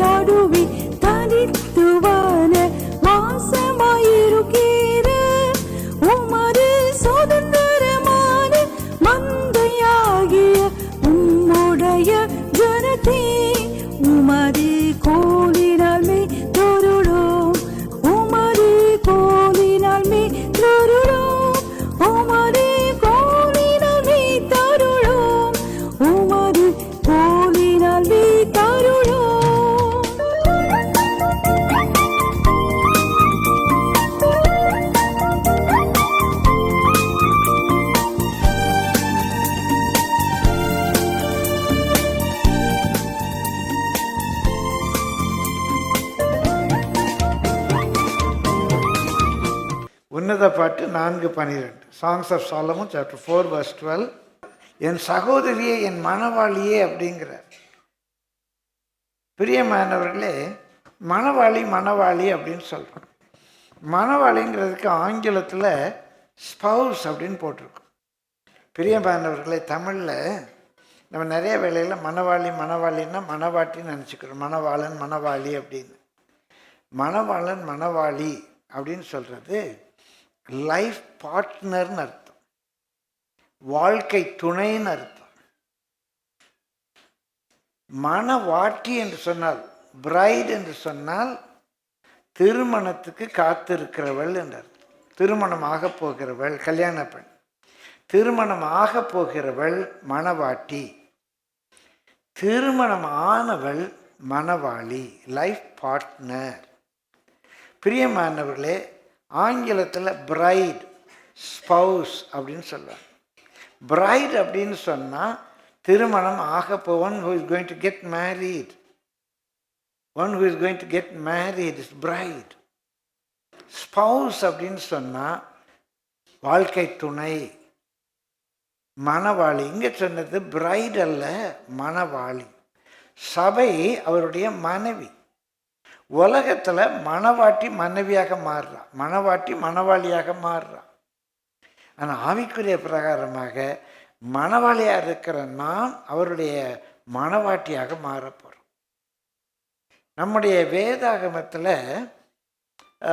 நடுவே தனித்துவான வாசமாயிருக்கிற உமது சுதந்திரமான மந்தையாகிய உம்முடைய ஜனத்தே உமது கோலினால் மே தொருளோம், உமது கோலினால் மே தொருளோம், உமது கோலினால் மே தருளோம், உமது கோலினால் மே தருளோம். உன்னத பாட்டு 4:12 songs of Solomon chapter 4 verse 12. என் சகோதரியே என் மணவாளியே அப்படிங்கிறார். பிரியமானவர்களே, மணவாளி மணவாளி அப்படின்னு சொல்கிறோம். மணவாளிங்கிறதுக்கு ஆங்கிலத்தில் ஸ்பவுஸ் அப்படின்னு போட்டிருக்கோம். பிரியமானவர்களே, தமிழில் நம்ம நிறைய வேளையில் மணவாளி மணவாளின்னா மணவாட்டின்னு நினச்சிக்கிறோம். மணவாளன் மணவாளி அப்படின்னு. மணவாளன் மணவாளி அப்படின்னு சொல்கிறது லைஃப் பார்ட்னர்னு அர்த்தம், வாழ்க்கை துணைன்னு அர்த்தம். மணவாட்டி என்று சொன்னால், பிரைட் என்று சொன்னால் திருமணத்துக்கு காத்திருக்கிறவள் என்று அர்த்தம். திருமணமாக போகிறவள், கல்யாண பெண். திருமணமாக போகிறவள் மணவாட்டி. திருமணம் ஆனவள் மணவாளி, லைஃப் பார்ட்னர். பிரியமானவர்களே, ஆங்கிலத்தில் பிரைட், ஸ்பவுஸ் அப்படின்னு சொல்லுவாங்க. பிரைட் அப்படின்னு சொன்னால் திருமணம் ஆக one who is going to get married. One who is going to get married is bride. Spouse அப்படின்னு சொன்னால் வாழ்க்கை துணை, மணவாளி. இங்கே சொன்னது பிரைட் அல்ல, மணவாளி. சபை அவருடைய மனைவி. உலகத்தில் மணவாட்டி மனைவியாக மாறுறா, மணவாட்டி மணவாளியாக மாறுறா. ஆனால் ஆவிக்குரிய பிரகாரமாக மணவாளியாக இருக்கிற நாம் அவருடைய மணவாட்டியாக மாறப்போகிறோம். நம்முடைய வேதாகமத்தில்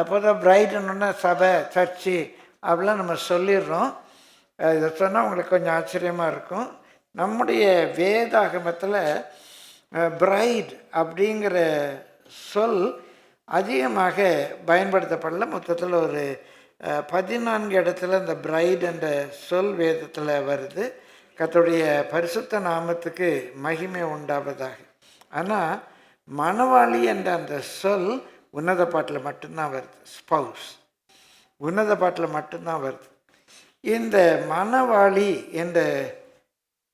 பொதுவாக பிரைடுன்னா சபை, சர்ச்சு அப்படிலாம் நம்ம சொல்லிடுறோம். இதை சொன்னால் உங்களுக்கு கொஞ்சம் ஆச்சரியமாக இருக்கும். நம்முடைய வேதாகமத்தில் பிரைட் அப்படிங்கிற சொல் அதிகமாக பயன்படுத்தப்படல. மொத்தத்தில் ஒரு 14 இடத்துல இந்த பிரைட் என்ற சொல் வேதத்தில் வருது. கர்த்தருடைய பரிசுத்த நாமத்துக்கு மகிமை உண்டாவதாக. ஆனால் மணவாளி என்ற அந்த சொல் உன்னத பாட்டில் மட்டும்தான் வருது. ஸ்பவுஸ் உன்னத பாட்டில் மட்டும்தான் வருது. இந்த மணவாளி என்ற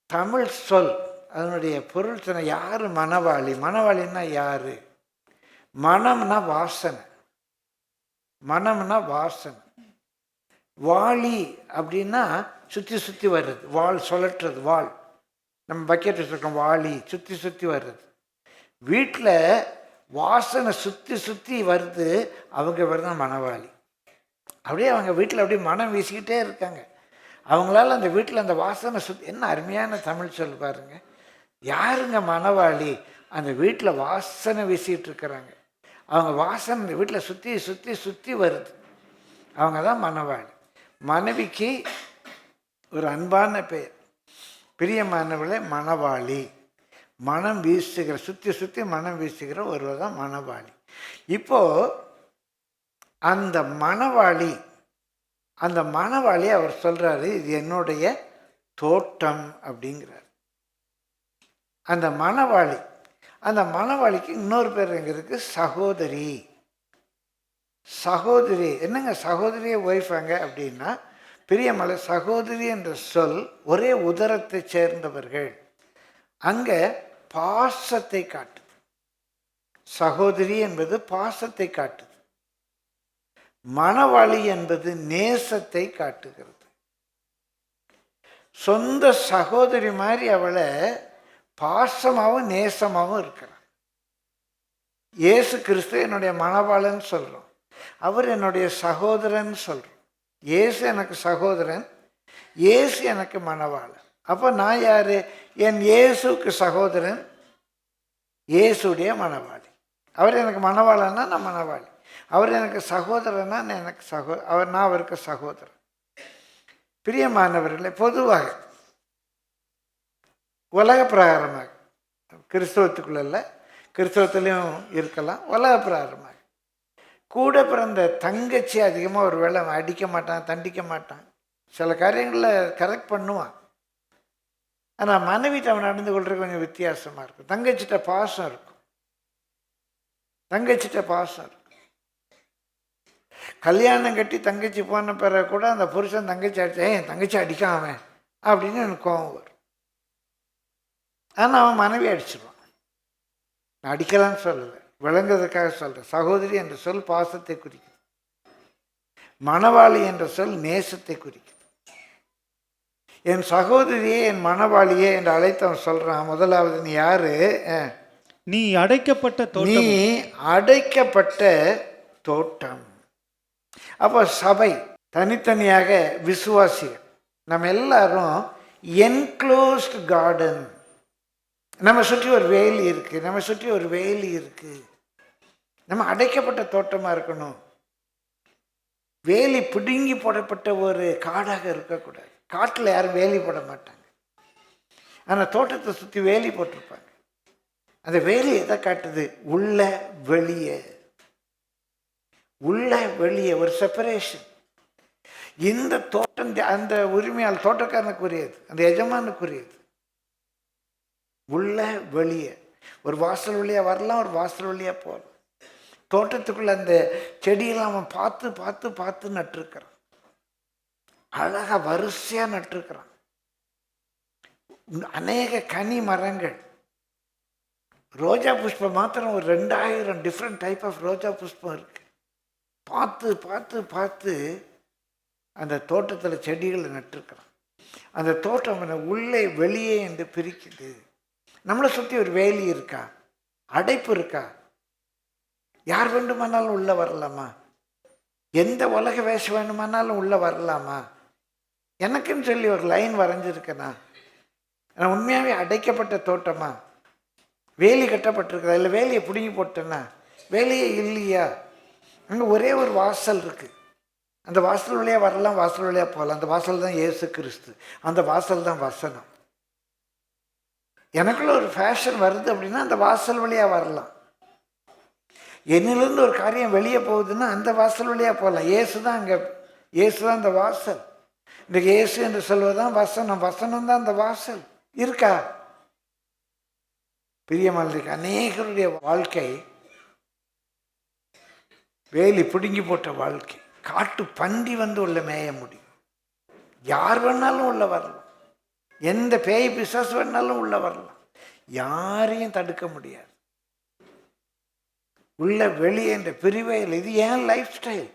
தமிழ் சொல் அதனுடைய பொருள் சொன்ன யார் மணவாளி? மணவாளின்னா யார்? மனம்னா வாசனை, மனம்னா வாசனை. வாளி அப்படின்னா சுற்றி சுற்றி வர்றது, வாள் சுழற்றுறது. வாள் நம்ம பக்கெட் வச்சுருக்கோம், வாளி சுற்றி சுற்றி வர்றது. வீட்டில் வாசனை சுற்றி சுற்றி வருது, அவங்க வருது மணவாளி. அப்படியே அவங்க வீட்டில் அப்படியே மனம் வீசிக்கிட்டே இருக்காங்க. அவங்களால அந்த வீட்டில் அந்த வாசனை சுற்றி, என்ன அருமையான தமிழ் சொல் பாருங்க. யாருங்க மணவாளி? அந்த வீட்டில் வாசனை வீசிகிட்டு இருக்கிறாங்க. அவங்க வாசனை இந்த வீட்டில் சுற்றி சுற்றி சுற்றி வருது, அவங்க தான் மணவாளி. மனைவிக்கு ஒரு அன்பான பெயர். பிரியமானவளே மணவாளி, மனம் வீசுகிற, சுற்றி சுற்றி மனம் வீசுகிற ஒருவர் தான் மணவாளி. இப்போது அந்த மணவாளி, அந்த மணவாளி அவர் சொல்கிறாரு, இது என்னுடைய தோட்டம் அப்படிங்கிறார். அந்த மணவாளி, அந்த மணவாளிக்கு இன்னொரு பேர் எங்கே இருக்குது? சகோதரி. சகோதரி என்னங்க சகோதரியை ஒய்ஃபாங்க அப்படின்னா, பிரியமலை சகோதரி என்ற சொல் ஒரே உதரத்தை சேர்ந்தவர்கள். அங்கே பாசத்தை காட்டுது. சகோதரி என்பது பாசத்தை காட்டுது. மணவாளி என்பது நேசத்தை காட்டுகிறது. சொந்த சகோதரி மாதிரி அவளை பாசமாகவும் நேசமாகவும் இருக்கிறான். இயேசு கிறிஸ்து என்னுடைய மணவாளன் சொல்கிறோம், அவர் என்னுடைய சகோதரன் சொல்கிறோம். இயேசு எனக்கு சகோதரன், இயேசு எனக்கு மணவாளன். அப்போ நான் யார்? என் இயேசுக்கு சகோதரன், இயேசுடைய மணவாளி. அவர் எனக்கு மணவாளன்னா நான் மணவாளி. அவர் எனக்கு சகோதரனா நான் எனக்கு நான் அவருக்கு சகோதரன். பிரியமானவர்களே, பொதுவாக உலக பிரகாரமாக, கிறிஸ்தவத்துக்குள்ள கிறிஸ்தவத்திலையும் இருக்கலாம், உலக பிரகாரமாக கூட பிறந்த தங்கச்சி அதிகமாக ஒரு வேளை அடிக்க மாட்டான், தண்டிக்க மாட்டான், சில காரியங்களில் கரெக்ட் பண்ணுவான். ஆனால் மனைவிட்ட அவன் நடந்து கொள்றது கொஞ்சம் வித்தியாசமாக இருக்கும். தங்கச்சிட்ட பாசம் இருக்கும், தங்கச்சிட்ட பாசம் இருக்கும். கல்யாணம் கட்டி தங்கச்சி போன பிறகு கூட அந்த புருஷன் தங்கச்சி என் தங்கச்சி அடிக்காம அப்படின்னு எனக்கு கோவம் வரும். ஆனால் அவன் மனைவி அடிச்சிடுவான். நான் அடிக்கலான்னு சொல்லலை, விளங்குறதுக்காக சொல்கிறேன். சகோதரி என்ற சொல் பாசத்தை குறிக்குது, மணவாளி என்ற சொல் நேசத்தை குறிக்குது. என் சகோதரியே என் மணவாளியே என்று அழைத்தவன் சொல்கிறான். முதலாவது, நீ யாரு? நீ அடைக்கப்பட்ட நீ அடைக்கப்பட்ட தோட்டம். அப்போ சபை தனித்தனியாக விசுவாசிகள் நம்ம எல்லாரும் என்க்ளோஸ்ட் கார்டன். நம்ம சுற்றி ஒரு வேலி இருக்குது, நம்ம சுற்றி ஒரு வேலி இருக்குது. நம்ம அடைக்கப்பட்ட தோட்டமாக இருக்கணும். வேலி பிடுங்கி போடப்பட்ட ஒரு காடாக இருக்கக்கூடாது. காட்டில் யாரும் வேலி போட மாட்டாங்க, ஆனால் தோட்டத்தை சுற்றி வேலி போட்டிருப்பாங்க. அந்த வேலி எதை காட்டுது? உள்ள வெளியே, உள்ள வெளியே ஒரு செப்பரேஷன். இந்த தோட்டம் அந்த உரிமையால் தோட்டக்காரனுக்குரியது, அந்த எஜமானுக்குரியது. உள்ள வெளியே, ஒரு வாசல் வழியாக வரலாம், ஒரு வாசல் வழியாக போகலாம். தோட்டத்துக்குள்ள அந்த செடியெல்லாம் அவன் பார்த்து பார்த்து பார்த்து நட்டுருக்கிறான். அழகாக வரிசையாக நட்டுருக்கிறான். அநேக கனி மரங்கள், ரோஜா புஷ்பம் மாத்திரம் ஒரு 2000 டிஃப்ரெண்ட் டைப் ஆஃப் ரோஜா புஷ்பம் இருக்கு. பார்த்து பார்த்து பார்த்து அந்த தோட்டத்தில் செடிகளை நட்டுருக்கிறான். அந்த தோட்டம் உள்ளே வெளியே என்று பிரிக்குது. நம்மளை சுற்றி ஒரு வேலி இருக்கா? அடைப்பு இருக்கா? யார் வேண்டுமானாலும் உள்ளே வரலாமா? எந்த உலக வேஷம் வேண்டுமானாலும் உள்ளே வரலாமா? எனக்குன்னு சொல்லி ஒரு லைன் வரைஞ்சிருக்கேனா? நான் உண்மையாகவே அடைக்கப்பட்ட தோட்டமா? வேலி கட்டப்பட்டிருக்குதா? இல்லை வேலியை பிடுங்கி போட்டேன்னா? வேலையே இல்லையா? அங்கே ஒரே ஒரு வாசல் இருக்குது. அந்த வாசல் வழியாக வரலாம், வாசல் வழியாக போகலாம். அந்த வாசல் தான் இயேசு கிறிஸ்து, அந்த வாசல் தான் வசனம். எனக்குள்ள ஒரு ஃபேஷன் வருது அப்படின்னா அந்த வாசல் வழியாக வரலாம். என்னிலிருந்து ஒரு காரியம் வெளியே போகுதுன்னா அந்த வாசல் வழியாக போகலாம். இயேசு தான் அங்கே, இயேசு தான் அந்த வாசல். இன்றைக்கு இயேசு என்று சொல்வதுதான் வசனம், வசனம் தான் அந்த வாசல். இருக்கா? பிரியமானதுக்கு அநேகருடைய வாழ்க்கை வேலி பிடுங்கி போட்ட வாழ்க்கை. காட்டு பன்றி வந்து உள்ள மேய முடியும். யார் வேணாலும் உள்ள வரலாம், எந்த பேய் பிசாசு வேணாலும் உள்ள வரலாம், யாரையும் தடுக்க முடியாது. உள்ள வெளியே என்ற பிரிவே இல்லை. இது என் லைஃப் ஸ்டைல்,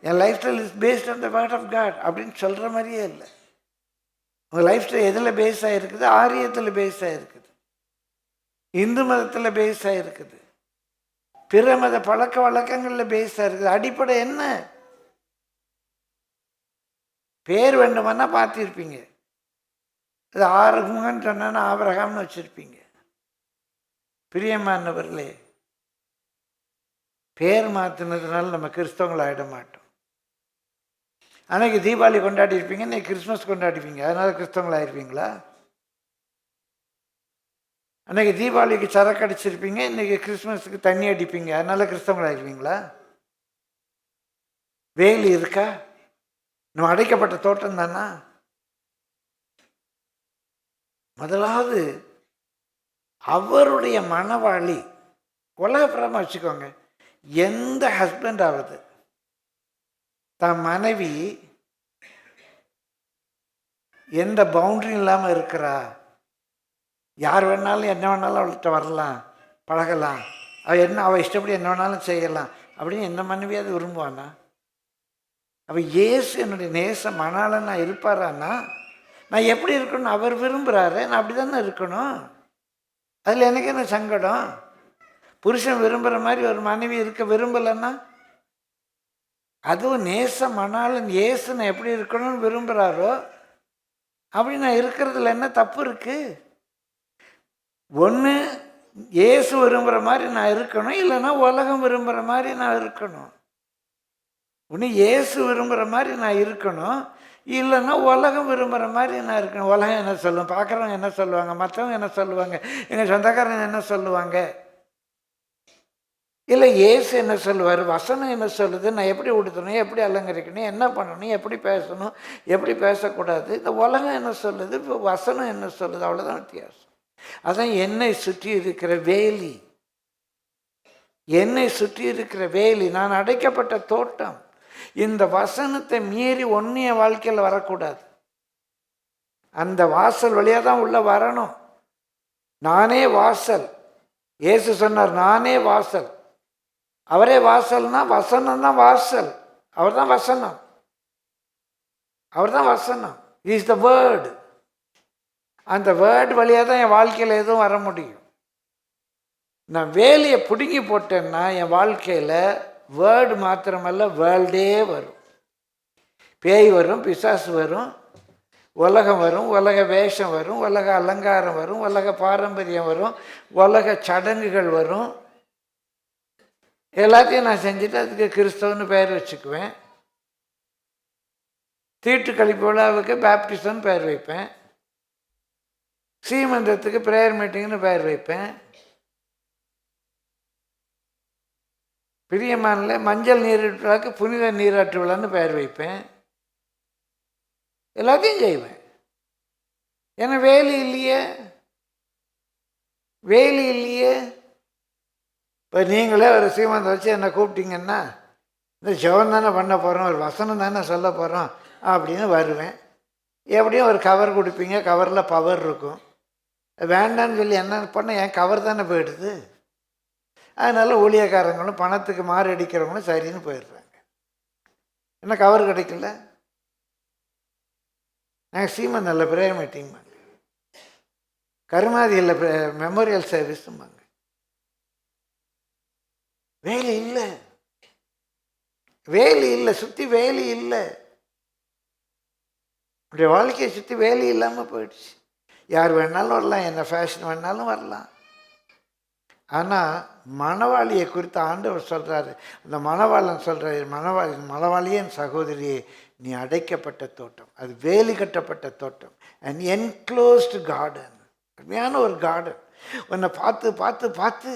என் lifestyle is based on the word of God அப்படின்னு சொல்கிற மாதிரியே இல்லை. உங்கள் லைஃப் ஸ்டைல் எதில் பேஸ் ஆகிருக்குது? ஆரியத்தில் பேஸ் ஆகிருக்குது, இந்து மதத்தில் பேஸ் ஆகிருக்குது, பிற மத பழக்க வழக்கங்களில் பேஸ் ஆகிருக்குது. அடிப்படை என்ன? பேர் வேண்டுமானா பார்த்துருப்பீங்க. அது ஆறுமுகன்னு சொன்னா ஆபிரகாம்னு வச்சுருப்பீங்க. பிரியமானவர்களே, பேர் மாற்றினதுனால நம்ம கிறிஸ்தவங்களை ஆகிட மாட்டோம். அன்னைக்கு தீபாவளி கொண்டாடி இருப்பீங்க, இன்னைக்கு கிறிஸ்மஸ் கொண்டாடிப்பீங்க, அதனால கிறிஸ்தவங்கள் ஆயிருப்பீங்களா? அன்னைக்கு தீபாவளிக்கு சரக்கு அடிச்சிருப்பீங்க, இன்னைக்கு கிறிஸ்மஸுக்கு தண்ணி அடிப்பீங்க, அதனால கிறிஸ்தவங்கள் ஆயிருப்பீங்களா? வேலி இருக்கா? நம்ம அடைக்கப்பட்ட தோட்டம் தானா? முதலாவது அவருடைய மணவாளி. உலகப்புறமா வச்சுக்கோங்க, எந்த ஹஸ்பண்ட் ஆகுது தன் மனைவி எந்த பவுண்டரி இல்லாமல் இருக்கிறா, யார் வேணாலும் என்ன வேணாலும் அவள்கிட்ட வரலாம், பழகலாம், அவள் இஷ்டப்படி என்ன வேணாலும் செய்யலாம் அப்படின்னு எந்த மனைவியாவது விரும்புவானா? அவள் இயேசு என்னுடைய நேச மணாளன் நான் இருப்பாரான்னா நான் எப்படி இருக்கணும்? அவர் விரும்புகிறாரு, நான் அப்படி தானே இருக்கணும். அதில் எனக்கு என்ன சங்கடம்? புருஷன் விரும்புகிற மாதிரி ஒரு மனைவி இருக்க விரும்பலைன்னா, அதுவும் நேச மணாளன் இயேசு நான் எப்படி இருக்கணும்னு விரும்புகிறாரோ அப்படி நான் இருக்கிறதுல என்ன தப்பு இருக்குது? ஒன்று இயேசு விரும்புகிற மாதிரி நான் இருக்கணும், இல்லைன்னா உலகம் விரும்புகிற மாதிரி நான் இருக்கணும். ஒன்று இயேசு விரும்புகிற மாதிரி நான் இருக்கணும், இல்லைன்னா உலகம் விரும்புகிற மாதிரி நான் இருக்கணும். உலகம் என்ன சொல்லுவோம், பார்க்குறவங்க என்ன சொல்லுவாங்க, மற்றவங்க என்ன சொல்லுவாங்க, எங்கள் சொந்தக்காரங்க என்ன சொல்லுவாங்க, இல்லை இயேசு என்ன சொல்லுவார், வசனம் என்ன சொல்லுது, நான் எப்படி உடுத்தணும், எப்படி அலங்கரிக்கணும், என்ன பண்ணணும், எப்படி பேசணும், எப்படி பேசக்கூடாது, இந்த உலகம் என்ன சொல்லுது, இப்போ வசனம் என்ன சொல்லுது, அவ்வளோதான் வித்தியாசம். அதான் என்னை சுற்றி இருக்கிற வேலி, என்னை சுற்றி இருக்கிற வேலி, நான் அடைக்கப்பட்ட தோட்டம். இந்த வசனத்தை மீறி ஒன்றிய வாழ்க்கையில் வரக்கூடாது. அந்த வாசல் வழியாக தான் உள்ளே வரணும். நானே வாசல். இயேசு சொன்னார், நானே வாசல். அவரே வாசல்னா வசனம் தான் வாசல். அவர் தான் வசனம், அவர் தான் வசனம். Is the word. அந்த வேர்டு வழியாக தான் என் வாழ்க்கையில் எதுவும் வர முடியும். நான் வேலையை பிடுங்கி போட்டேன்னா என் வாழ்க்கையில் வேர்டு மாத்திரமல்ல, வேர்ல்டே வரும். பேய் வரும், பிசாசு வரும், உலகம் வரும், உலக வேஷம் வரும், உலக அலங்காரம் வரும், உலக பாரம்பரியம் வரும், உலக சடங்குகள் வரும். எல்லாத்தையும் நான் செஞ்சுட்டு அதுக்கு கிறிஸ்தவன்னு பெயர் வச்சுக்குவேன். தீட்டு கழிப்பு விழாவுக்கு பேப்டிசம்னு பெயர் வைப்பேன். சீமந்தத்துக்கு ப்ரேயர் மீட்டிங்னு பெயர் வைப்பேன். பிரியமானல மஞ்சள் நீராட்டு விழாக்கு புனித நீராட்டு விழான்னு பெயர் வைப்பேன். எல்லாத்தையும் செய்வேன். ஏன்னா வேலி இல்லையே, வேலி இல்லையே. இப்போ நீங்களே ஒரு சீமந்தம் வச்சு என்னை கூப்பிட்டீங்கன்னா, இந்த ஜெபம் தானே பண்ண போகிறோம், ஒரு வசனம் தானே சொல்ல போகிறோம் அப்படின்னு வருவேன். எப்படியும் ஒரு கவர் கொடுப்பீங்க, கவரில் பவர் இருக்கும். வேண்டான்னு சொல்லி என்ன பண்ண, என் கவர் தானே போயிடுது. அதனால் ஊழியக்காரங்களும் பணத்துக்கு மாறு அடிக்கிறவங்களும் சரின்னு போயிடுறாங்க. என்ன கவர் கிடைக்கல, நாங்கள் சீமந்தில் ப்ரேயர் மீட்டிங் வாங்க, கருமாதியில் மெமோரியல் சர்வீஸும் வாங்க. வேலி இல்லை, வேலி இல்லை, சுற்றி வேலி இல்லை. அப்படியே வாழ்க்கையை சுற்றி வேலி இல்லாமல் போயிடுச்சு. யார் வேணாலும் வரலாம், என்ன ஃபேஷன் வேணாலும் வரலாம். ஆனால் மணவாளியை குறித்து ஆண்டவர் சொல்கிறாரு, அந்த மணவாளன் சொல்கிறாரு, மணவாளியே என் சகோதரியே, நீ அடைக்கப்பட்ட தோட்டம், அது வேலி கட்டப்பட்ட தோட்டம், அண்ட் என்க்ளோஸ்டு கார்டன். அருமையான ஒரு கார்டன். உன்னை பார்த்து பார்த்து பார்த்து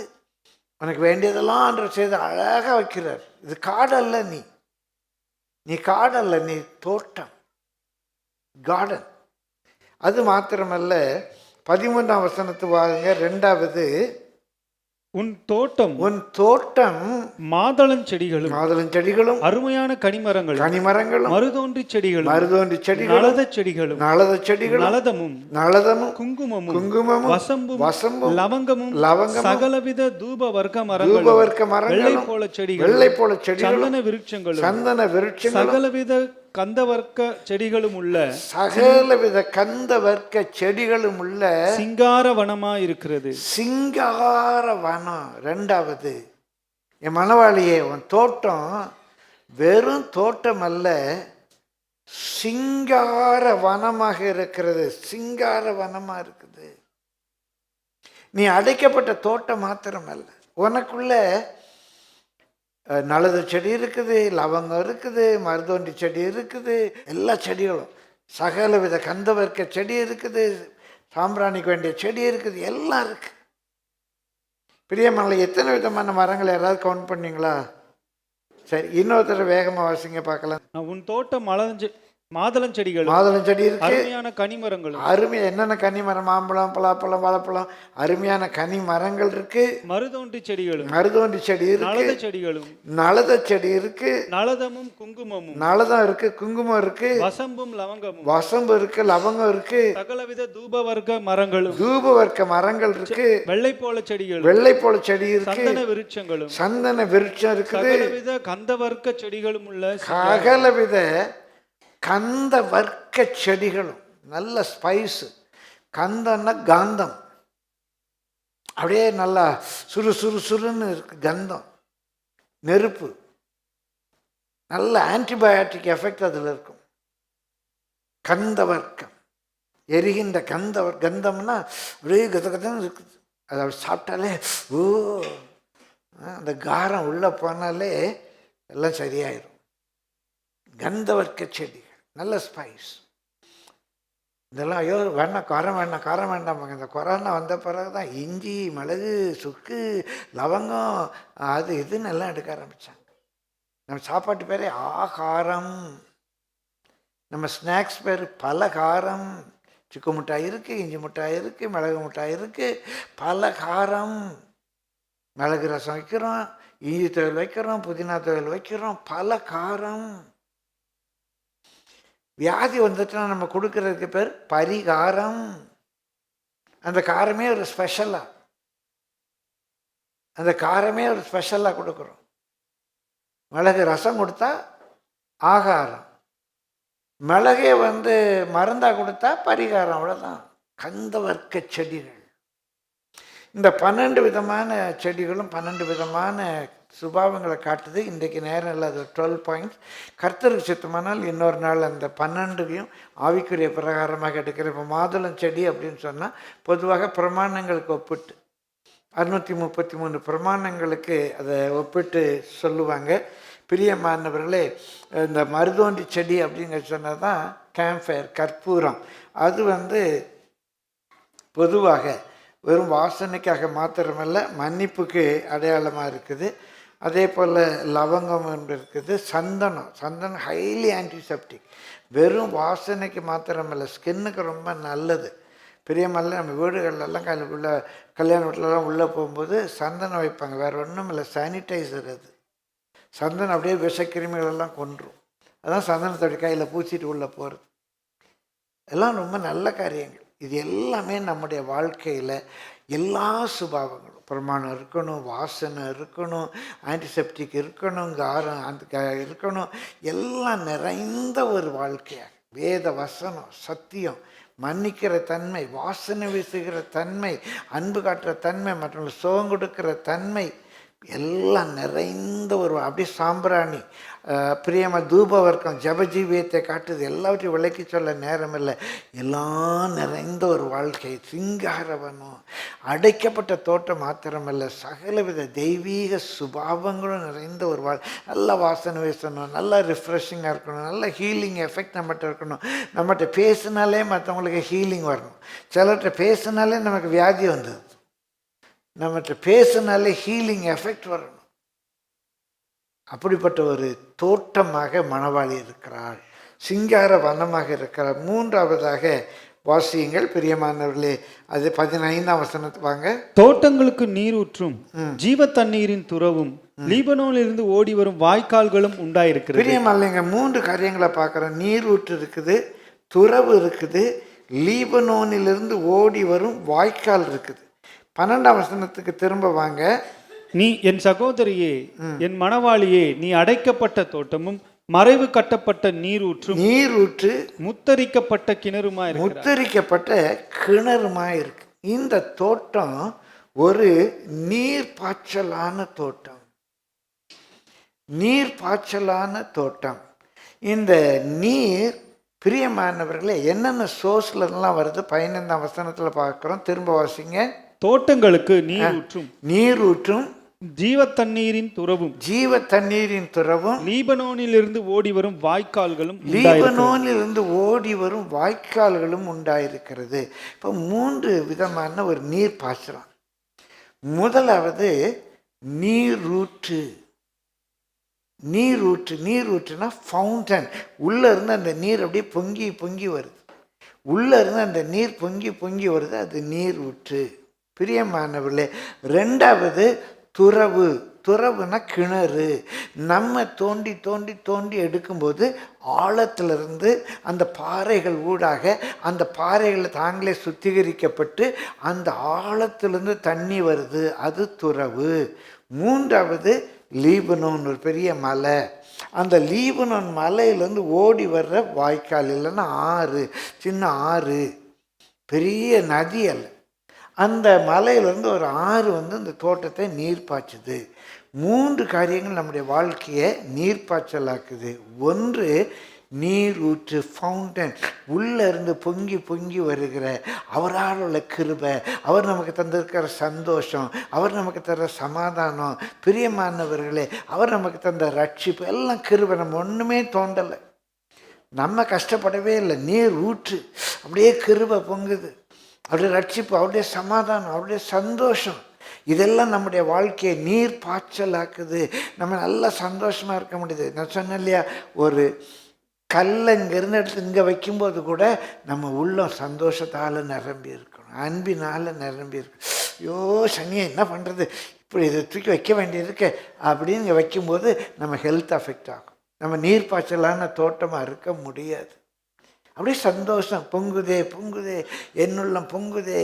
உனக்கு வேண்டியதெல்லாம் ஆண்டவர் செய்து அழகாக வைக்கிறார். இது காடல்ல, நீ காடல்ல, நீ தோட்டம், கார்டன். அது மாத்திரமல்ல, 13ஆம் வசனத்து வாங்க. 2வது, உன் தோட்டம் மாதளஞ்செடிகளும் அருமையான கனிமரங்களும் மருதோன்றி செடிகளும் நலத செடிகளும் நலதமும் குங்குமமும் வசம்பும் லவங்கமும் சகலவித தூப வர்க்க மரங்களும் வெள்ளை போல செடிகளும் சந்தன விருட்சங்களும் சகலவித கந்தவர்க்க செடிகளும் உள்ள செடிகளும் உள்ள சிங்கார வனமா இருக்கிறது. சிங்கார வனம். 2வது, என் மணவாளியே, உன் தோட்டம் வெறும் தோட்டம் அல்ல, சிங்கார வனமாக இருக்கிறது. சிங்கார வனமா இருக்குது. நீ அடைக்கப்பட்ட தோட்டம் மாத்திரம் அல்ல, உனக்குள்ள நலது செடி இருக்குது, லவங்கம் இருக்குது, மருதோண்டி செடி இருக்குது, எல்லா செடிகளும், சகல வித கந்தவர்க்க செடி இருக்குது, சாம்பிராணிக்கு வேண்டிய செடி இருக்குது, எல்லாம் இருக்கு. பிரியமலை எத்தனை விதமான மரங்கள் யாராவது கவுண்ட் பண்ணீங்களா? சரி, இன்னொருத்தர் வேகமாக வாசிங்க பார்க்கலாம். உன் தோட்டம் மாதளஞ்செடிகள் இருக்கு, அருமையான கனிமரங்களும். அருமையா என்னென்ன கனிமரம்? மாம்பழம், பலாப்பழம், வாழைப்பழம், அருமையான கனி மரங்கள் இருக்கு. மருதோண்டி செடி இருக்கு, நலத செடி இருக்கு, நலதமும் குங்குமமும். நலதம் இருக்கு, குங்குமம் இருக்கு, வசம்பு இருக்கு, லவங்கம் இருக்கு, சகலவித தூபவர்க்க மரங்கள் இருக்கு, வெள்ளை போல செடி இருக்கு, சந்தன விருட்சம் இருக்குது, சகலவித கந்தவர்க்க செடிகளும் உள்ள சகலவித கந்த வர்க்க செடிகளும். நல்ல ஸ்பைஸு. கந்தம்னா காந்தம், அப்படியே நல்லா சுறுன்னு இருக்கு. கந்தம், நெருப்பு, நல்ல ஆன்டிபயாட்டிக் எஃபெக்ட் அதில் இருக்கும். கந்த வர்க்கம், எரிகின்ற கந்தம்னா அப்படியே கதன்னு இருக்குது. அதை அப்படி சாப்பிட்டாலே ஓ அந்த காரம் உள்ளே போனாலே எல்லாம் சரியாயிடும். கந்தவர்க்க செடிகள், நல்ல ஸ்பைஸ். இதெல்லாம் ஐயோ வேண்டாம், காரம் வேண்டாமாங்க. இந்த கொரோனா வந்த பிறகு தான் இஞ்சி, மிளகு, சுக்கு, லவங்கம், அது இதுன்னு எல்லாம் எடுக்க ஆரம்பித்தாங்க. நம்ம சாப்பாட்டு பேரே ஆகாரம், நம்ம ஸ்நாக்ஸ் பேர் பலகாரம். சுக்கு மிட்டாய் இருக்குது, இஞ்சி மிட்டாய் இருக்குது, மிளகு மிட்டாய் இருக்குது, பலகாரம். மிளகு ரசம் வைக்கிறோம், இஞ்சி துவையல் வைக்கிறோம், புதினா துவையல் வைக்கிறோம், பலகாரம். வியாதி வந்துட்டுனா நம்ம கொடுக்கறதுக்கு பேர் பரிகாரம். அந்த காரமே ஒரு ஸ்பெஷலாக, அந்த காரமே ஒரு ஸ்பெஷலாக கொடுக்குறோம். மிளகு ரசம் கொடுத்தா ஆகாரம், மிளகே மருந்தாக கொடுத்தா பரிகாரம். அவ்வளோதான். கந்தவர்க்க செடிகள். இந்த 12 விதமான செடிகளும் 12 விதமான சுபாவங்களை காட்டுது. இன்றைக்கு நேரம் இல்லை, அது 12 பாயிண்ட்ஸ். கர்த்தருக்கு சித்தமானால் இன்னொரு நாள் அந்த 12ஐயும் ஆவிக்குரிய பிரகாரமாக எடுக்கிற. இப்போ மாதுளம் செடி அப்படின்னு சொன்னால் பொதுவாக பிரமாணங்களுக்கு ஒப்பிட்டு 633 பிரமாணங்களுக்கு அதை ஒப்பிட்டு சொல்லுவாங்க. பிரியமானவர்களே, இந்த மருதோண்டி செடி அப்படிங்கிற சொன்னால் தான் கேம்ஃபயர், கற்பூரம். அது பொதுவாக வெறும் வாசனைக்காக மாத்திரமல்ல, மன்னிப்புக்கு அடையாளமாக இருக்குது. அதே போல் லவங்கம் இருக்குது. சந்தனம் ஹைலி ஆன்டிசெப்டிக். வெறும் வாசனைக்கு மாத்திரமல்ல, ஸ்கின்னுக்கு ரொம்ப நல்லது. பிரியமல்ல, நம்ம வீடுகளெல்லாம் கல்யாண வீட்டிலலாம் உள்ளே போகும்போது சந்தனம் வைப்பாங்க. வேறு ஒன்றும் இல்லை, சானிடைசர். அது சந்தனம் அப்படியே விஷக்கிருமிகளெல்லாம் கொன்றும். அதான் சந்தனத்தோடைய கையில் பூச்சிட்டு உள்ளே போகிறது. எல்லாம் ரொம்ப நல்ல காரியங்கள். இது எல்லாமே நம்முடைய வாழ்க்கையில் எல்லா சுபாவங்களும், பிரமாணம் இருக்கணும், வாசனை இருக்கணும், ஆன்டிசெப்டிக் இருக்கணும், காரம் இருக்கணும், எல்லாம் நிறைந்த ஒரு வாழ்க்கையாக வேத வசனம், சத்தியம், மன்னிக்கிற தன்மை, வாசனை வீசுகிற தன்மை, அன்பு காட்டுற தன்மை, மற்றவங்களுக்கு சுகம் கொடுக்கிற தன்மை, எல்லாம் நிறைந்த ஒரு அப்படியே சாம்பிராணி, பிரியம தூபவர்க்கம், ஜபஜீவியத்தை காட்டுது. எல்லாவற்றையும் விளக்கி சொல்ல நேரம் இல்லை. எல்லாம் நிறைந்த ஒரு வாழ்க்கை. சிங்காரவனம், அடைக்கப்பட்ட தோட்டம் மாத்திரமல்ல, சகலவித தெய்வீக சுபாவங்களும் நிறைந்த ஒரு நல்ல வாசனை வீசணும், நல்லா ரிஃப்ரெஷிங்காக இருக்கணும், நல்ல ஹீலிங் எஃபெக்ட் நம்மகிட்ட இருக்கணும். நம்மகிட்ட பேசினாலே மற்றவங்களுக்கு ஹீலிங் வரணும். சிலர்கிட்ட பேசினாலே நமக்கு வியாதி வந்தது. நம்மகிட்ட பேசினாலே ஹீலிங் எஃபெக்ட் வரணும். அப்படிப்பட்ட ஒரு தோட்டமாக மணவாளி இருக்கிறாள், சிங்கார வனமாக இருக்கிறார். 3வதாக வாசியுங்கள் பிரியமானவர்களே, அது 15ஆம் வசனத்து வாங்க. தோட்டங்களுக்கு நீர் ஊற்றும், ஜீவ தண்ணீரின் துறவும், லீபனோனிலிருந்து ஓடி வரும் வாய்க்கால்களும் உண்டாயிருக்கிறது. பிரியமானவங்க, 3 காரியங்களை பார்க்குறோம். நீர் ஊற்று இருக்குது, துறவு இருக்குது, லீபனோனிலிருந்து ஓடி வரும் வாய்க்கால் இருக்குது. 12ஆம் வசனத்துக்கு திரும்ப வாங்க. நீ என் சகோதரியே, என் மணவாளியே, நீ அடைக்கப்பட்ட தோட்டமும் மறைவு கட்டப்பட்ட நீரூற்று முத்தரிக்கப்பட்ட கிணறுமா இருக்கு. இந்த தோட்டம் ஒரு நீர் பாய்ச்சலான தோட்டம். இந்த நீர் பிரியமானவர்களே என்னென்ன சோர்ஸ்லாம் வருது 15ஆம் வசனத்தில் பார்க்குறோம். திரும்ப வாசிங்க. தோட்டங்களுக்கு நீரூற்றும், ஜீவ தண்ணீரின் துறவும், லீபனோனிலிருந்து ஓடி வரும் வாய்க்கால்களும் உண்டாயிருக்கிறது. இப்போ 3 விதமான ஒரு நீர் பாய்ச்சலாம். முதலாவது நீரூற்றுனா ஃபவுண்டன். உள்ளே இருந்து அந்த நீர் அப்படியே பொங்கி வருது. உள்ளே இருந்து அந்த நீர் பொங்கி வருது, அது நீர் ஊற்று. பிரியமானவர்களே, 2வது துறவுனா கிணறு. நம்ம தோண்டி எடுக்கும்போது ஆழத்திலிருந்து அந்த பாறைகள் ஊடாக அந்த பாறைகளை தாங்களே சுத்திகரிக்கப்பட்டு அந்த ஆழத்திலிருந்து தண்ணி வருது, அது துறவு. 3வது லீபனோன், ஒரு பெரிய மலை. அந்த லீபனோன் மலையிலேருந்து ஓடி வர்ற வாய்க்கால், இல்லைன்னா ஆறு, சின்ன ஆறு, பெரிய நதி அல்ல. அந்த மலையிலேருந்து ஒரு ஆறு இந்த தோட்டத்தை நீர் பாய்ச்சுது. 3 காரியங்கள் நம்முடைய வாழ்க்கையை நீர்ப்பாய்ச்சலாக்குது. ஒன்று நீர் ஊற்று, ஃபவுண்டன், உள்ளே இருந்து பொங்கி பொங்கி வருகிற அவரால் உள்ள கிருபை, அவர் நமக்கு தந்திருக்கிற சந்தோஷம், அவர் நமக்கு தர சமாதானம், பிரியமானவர்களே அவர் நமக்கு தந்த ரட்சிப்பு எல்லாம் கிருபை. நம்ம ஒன்றுமே தோண்டலை, நம்ம கஷ்டப்படவே இல்லை. நீர் ஊற்று, அப்படியே கிருபை பொங்குது, அவருடைய ரட்சிப்பு, அவருடைய சமாதானம், அவருடைய சந்தோஷம், இதெல்லாம் நம்முடைய வாழ்க்கையை நீர் பாய்ச்சலாக்குது. நம்ம நல்லா சந்தோஷமாக இருக்க முடியுது. நான் சொன்னேன் இல்லையா, ஒரு கல்லை இங்கேருந்து எடுத்து இங்கே வைக்கும்போது கூட நம்ம உள்ளம் சந்தோஷத்தால் நிரம்பி இருக்கணும், அன்பினால் நிரம்பி இருக்கணும். ஐயோ சனியை என்ன பண்ணுறது, இப்படி இதை தூக்கி வைக்க வேண்டியதுக்கு அப்படின்னு இங்கே வைக்கும்போது நம்ம ஹெல்த் அஃபெக்ட் ஆகும். நம்ம நீர் பாய்ச்சலான தோட்டமாக இருக்க முடியாது. அப்படியே சந்தோஷம் பொங்குதே பொங்குதே, என்னுள்ளம் பொங்குதே,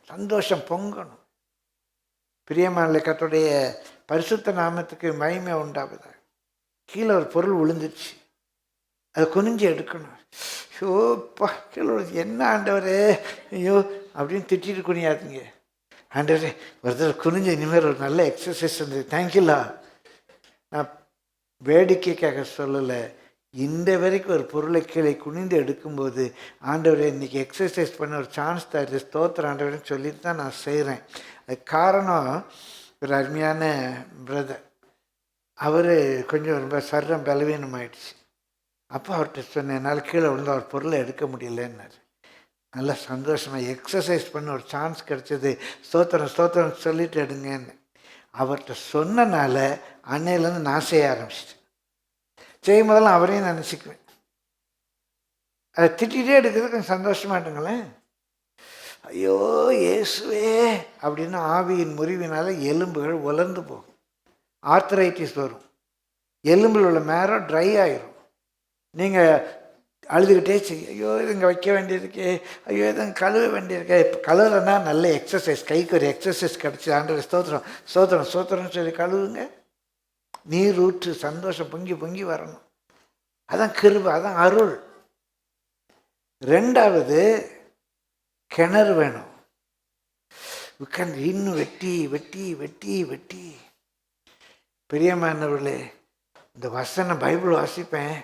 சந்தோஷம் பொங்கணும். பிரியமான கர்த்தருடைய பரிசுத்த நாமத்துக்கு மகிமை உண்டாகுதா. கீழே ஒரு பொருள் விழுந்துருச்சு, அதை குனிஞ்சு எடுக்கணும். ஐயோப்பா கீழே என்ன ஆண்டவரே, ஐயோ அப்படின்னு திட்டிட்டு குனியாதீங்க. ஆண்டவரே ஒரு தடவை குனிஞ்ச, இனிமேல் ஒரு நல்ல எக்ஸசைஸ் இருந்தது, தேங்க்யூலா. நான் வேடிக்கைக்காக சொல்லலை, இந்த வரைக்கும் ஒரு பொருளை கீழே குனிந்து எடுக்கும்போது ஆண்டவரே இன்றைக்கி எக்ஸசைஸ் பண்ண ஒரு சான்ஸ் தருது, ஸ்தோத்திரம் ஆண்டவரேன்னு சொல்லிட்டு தான் நான் செய்கிறேன். அது காரணம், ஒரு அருமையான பிரதர், அவர் கொஞ்சம் ரொம்ப சர்ரம் பலவீனம் ஆயிடுச்சு. அப்போ அவர்கிட்ட சொன்னேன், என்னால் கீழே விழுந்து அவர் பொருளை எடுக்க முடியலன்னாரு. நல்லா சந்தோஷமாக எக்ஸசைஸ் பண்ண ஒரு சான்ஸ் கிடச்சிது, ஸ்தோத்திரம் ஸ்தோத்திரம் சொல்லிட்டு எடுங்கன்னு அவர்கிட்ட சொன்னனால அன்னையிலேருந்து நான் செய்ய ஆரம்பிச்சிட்டேன். செய்யும் போதெல்லாம் அவரையும் நினச்சிக்குவேன். அதை திட்டிகிட்டே எடுக்கிறதுக்கு கொஞ்சம் சந்தோஷமாட்டுங்களேன். ஐயோ இயேசுவே அப்படின்னு ஆவியின் முறிவினால் எலும்புகள் உலர்ந்து போகும், ஆர்த்தரைட்டிஸ் வரும், எலும்பில் உள்ள மேரம் ட்ரை ஆயிரும். நீங்கள் அழுதுகிட்டே செய்ய, ஐயோ இது இங்கே வைக்க வேண்டியிருக்கே, ஐயோ இது கழுவ வேண்டியிருக்கே. இப்போ கழுவுறதுனா நல்ல எக்ஸசைஸ், கைக்கு ஒரு எக்ஸசைஸ் கிடச்சி ஆண்டவர் ஸ்தோத்திரம் ஸ்தோத்திரம் ஸ்தோத்திரம்னு சொல்லி கழுவுங்க. நீர் ஊற்று, சந்தோஷம் பொங்கி பொங்கி வரணும். அதான் கிருபை, அதான் அருள். ரெண்டாவது கிணறு வேணும். உட்காந்து இன்னும் வெட்டி வெட்டி வெட்டி வெட்டி. பிரியமானவர்களே, இந்த வசனம் பைபிள் வாசிப்பேன்,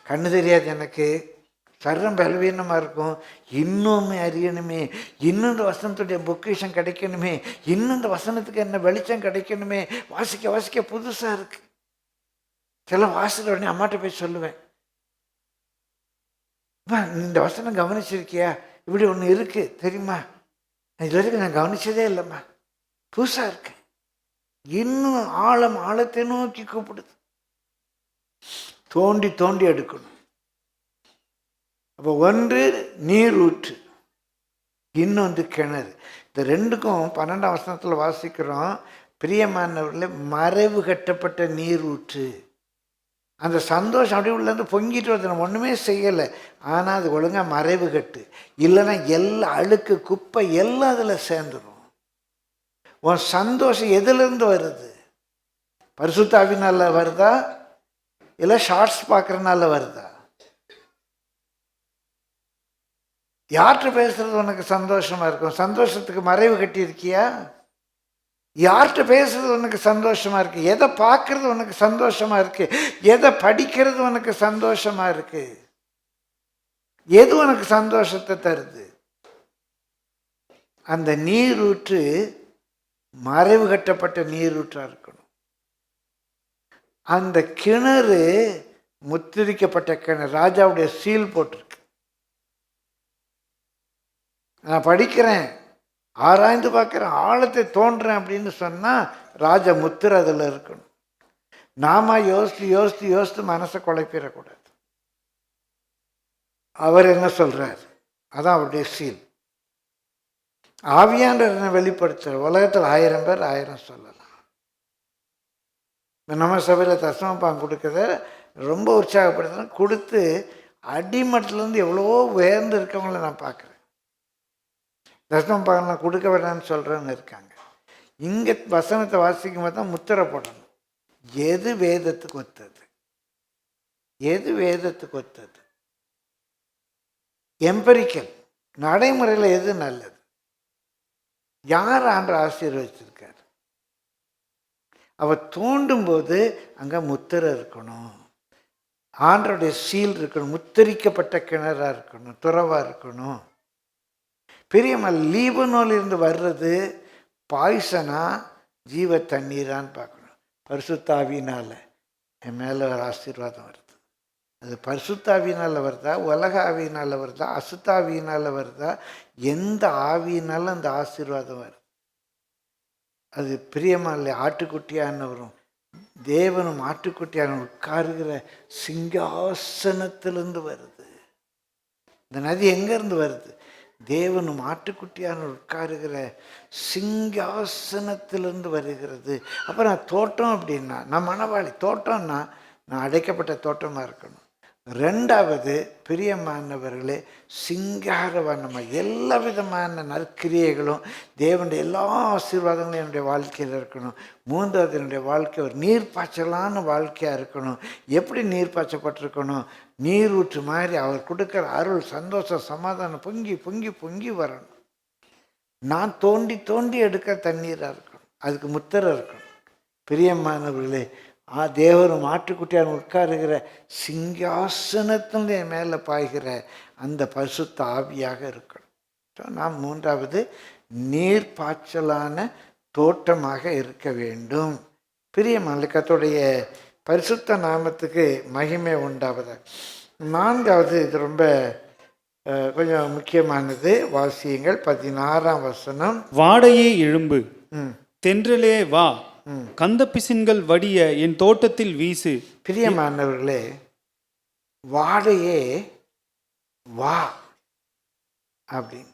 கண்ணு தெரியாது எனக்கு, சர்வம் பலவீனமாக இருக்கும், இன்னுமே அறியணுமே, இன்னும் இந்த வசனத்துடைய பொக்கிஷம் கிடைக்கணுமே, இன்னும் இந்த வசனத்துக்கு என்ன வெளிச்சம் கிடைக்கணுமே, வாசிக்க வாசிக்க புதுசாக இருக்குது. சில வாசித்த உடனே அம்மாட்ட போய் சொல்லுவேன், இந்த வசனம் கவனிச்சிருக்கியா, இப்படி ஒன்று இருக்குது தெரியுமா, இது வரைக்கும் நான் கவனிச்சதே இல்லைம்மா, புதுசாக இருக்கு. இன்னும் ஆழத்தை நோக்கி கூப்பிடுது. தோண்டி தோண்டி எடுக்கணும். அப்போ ஒன்று நீர் ஊற்று, இன்னொன்று கிணறு. இந்த ரெண்டுக்கும் 12ஆம் வசனத்தில் வாசிக்கிறோம், பிரியமானவர்களே மறைவு கட்டப்பட்ட நீர் ஊற்று. அந்த சந்தோஷம் அப்படியே உள்ளேருந்து பொங்கிட்டு வருது, நம்ம ஒன்றுமே செய்யலை, ஆனால் அது ஒழுங்காக மறைவு கட்டு, இல்லைன்னா எல்லா அழுக்கு குப்பை எல்லாம் அதில் சேர்ந்துடும். உன் சந்தோஷம் எதுலேருந்து வருது? பரிசுத்த ஆவியினால வருதா, இல்லை ஷார்ட்ஸ் பார்க்குறதுனால வருதா? யார்கிட்ட பேசுறது உனக்கு சந்தோஷமா இருக்கும்? சந்தோஷத்துக்கு மறைவு கட்டி இருக்கியா? யார்கிட்ட பேசுறது உனக்கு சந்தோஷமா இருக்கு? எதை பார்க்கறது உனக்கு சந்தோஷமா இருக்கு? எதை படிக்கிறது உனக்கு சந்தோஷமா இருக்கு? எது உனக்கு சந்தோஷத்தை தருது? அந்த நீரூற்று மறைவு கட்டப்பட்ட நீரூற்றா இருக்கணும். அந்த கிணறு முத்திரிக்கப்பட்ட கிணறு, ராஜாவுடைய சீல் போட்டிருக்கு. நான் படிக்கிறேன், ஆராய்ந்து பார்க்குறேன், ஆழத்தை தோன்றேன் அப்படின்னு சொன்னால் ராஜா முத்திரை அதில் இருக்கணும். நாம யோசித்து யோசித்து யோசித்து மனசை குழப்பிடக்கூடாது. அவர் என்ன சொல்கிறார், அதான் அவருடைய சீல். ஆவியானவர் வெளிப்படுத்துகிற உலகத்தில் 1000 பேர் 1000 சொல்லலாம். நம்ம சபையில் தசமபாகம் கொடுக்கறத ரொம்ப உற்சாகப்படுத்துகிறேன். கொடுத்து அடிமட்டிலேருந்து எவ்வளவோ உயர்ந்து இருக்கவங்கள நான் பார்க்குறேன். தசமபாகம் நான் கொடுக்க வேண்டாம்னு சொல்கிறேன்னு இருக்காங்க. இங்கே வசனத்தை வாசிக்கும் போது தான் முத்திரை போடணும். எது வேதத்துக்கு ஒத்தது, எது வேதத்துக்கு ஒத்தது, எம்பரிக்கல் நடைமுறையில் எது நல்லது, யார் ஆண்டவர் ஆசீர்வதிச்சிருக்கார். அவர் தோண்டும் போது அங்கே முத்திரை இருக்கணும். ஆண்டவருடைய சீல் இருக்கணும், முத்திரிக்கப்பட்ட கிணறாக இருக்கணும், துறவாக இருக்கணும். பிரியமல் லீபனோலிருந்து வர்றது பாய்சனா ஜீவ தண்ணீரான்னு பார்க்கணும். பரிசுத்தாவினால் என் மேலே ஒரு ஆசீர்வாதம் வருது. அது பரிசுத்தாவினால் வருதா, உலக ஆவியினால் வருதா, அசுத்தாவியினால் வருதா, எந்த ஆவியினாலும் அந்த ஆசீர்வாதம் வருது. அது பிரியமான ஆட்டுக்குட்டியானவரும் தேவனும் ஆட்டுக்குட்டியான உட்காருகிற சிங்காசனத்திலிருந்து வருது. இந்த நதி எங்கேருந்து வருது? தேவனும் ஆட்டுக்குட்டியான உட்காருகிற சிங்காசனத்திலிருந்து வருகிறது. அப்புறம் தோட்டம் அப்படின்னா, நான் மணவாளி. தோட்டம்னா நான் அடைக்கப்பட்ட தோட்டமாக இருக்கணும். ரெண்டாவது, பிரியமானவர்களே, சிங்காரவனமாக எல்லா விதமான நற்கிரியைகளும் தேவனுடைய எல்லா ஆசீர்வாதங்களும் என்னுடைய வாழ்க்கையில் இருக்கணும். மூன்றாவது, என்னுடைய வாழ்க்கை ஒரு நீர்ப்பாய்ச்சலான வாழ்க்கையாக இருக்கணும். எப்படி நீர்ப்பாய்ச்சப்பட்டிருக்கணும்? நீரூற்று மாதிரி அவர் கொடுக்குற அருள், சந்தோஷம், சமாதானம் பொங்கி பொங்கி பொங்கி வரணும். நான் தோண்டி தோண்டி எடுக்க தண்ணீராக இருக்கணும். அதுக்கு முத்திரை இருக்கணும். பிரியமானவர்களே, தேவரும் ஆட்டுக்குட்டியான உட்காருகிற சிங்காசனத்தில் என் மேலே பாய்கிற அந்த பரிசுத்த ஆவியாக இருக்கணும். நாம் மூன்றாவது, நீர்ப்பாய்ச்சலான தோட்டமாக இருக்க வேண்டும். பிரியமான கர்த்தருடைய பரிசுத்த நாமத்துக்கு மகிமை உண்டாவது. நான்காவது, இது ரொம்ப கொஞ்சம் முக்கியமானது. வாசியங்கள் 16ஆம் வசனம். வாடையே எழும்பு, தென்றலே வா, கந்த பிசின்கள் வடிய என் தோட்டத்தில் வீசு. பிரியமானவர்களே, வாடையே வா அப்படின்னு.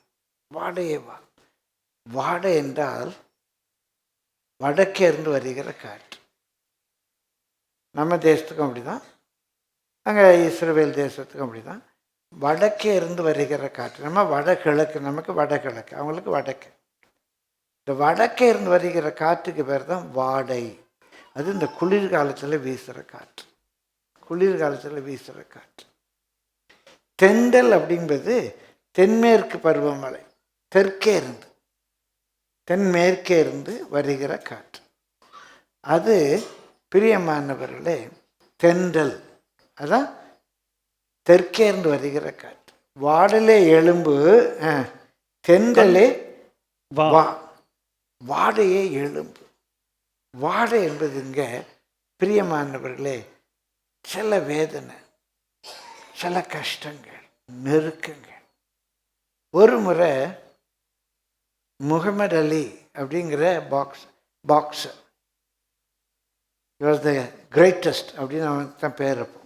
வாடையே வா. வாடை என்றால் வடக்கே இருந்து வருகிற காற்று. நம்ம தேசத்துக்கும் அப்படிதான், அங்கே இஸ்ரவேல் தேசத்துக்கும் அப்படிதான். வடக்கே இருந்து வருகிற காற்று. நம்ம வடகிழக்கு, நமக்கு வடகிழக்கு, அவங்களுக்கு வடக்கு. இந்த வடக்கே இருந்து வருகிற காற்றுக்கு பேர் தான் வாடை. அது இந்த குளிர்காலத்தில் வீசுகிற காற்று. குளிர்காலத்தில் வீசுகிற காற்று. தென்றல் அப்படிங்கிறது தென்மேற்கு பருவமழை. தென்மேற்கே இருந்து வருகிற காற்று. அது பிரியமானவர்களே தென்றல். அதான் தெற்கே இருந்து வருகிற காற்று. வாடலே எழும்பு, தென்றலே வா. வாடையே எழும்பு. வாடை என்பது இங்கே பிரியமானவர்களே சில வேதனை, சில கஷ்டங்கள், நெருக்கங்கள். ஒரு முறை முகமது அலி அப்படிங்கிற பாக்ஸர், த கிரேட்டஸ்ட் அப்படின்னு அவனுக்கு தான் பேர். அப்போ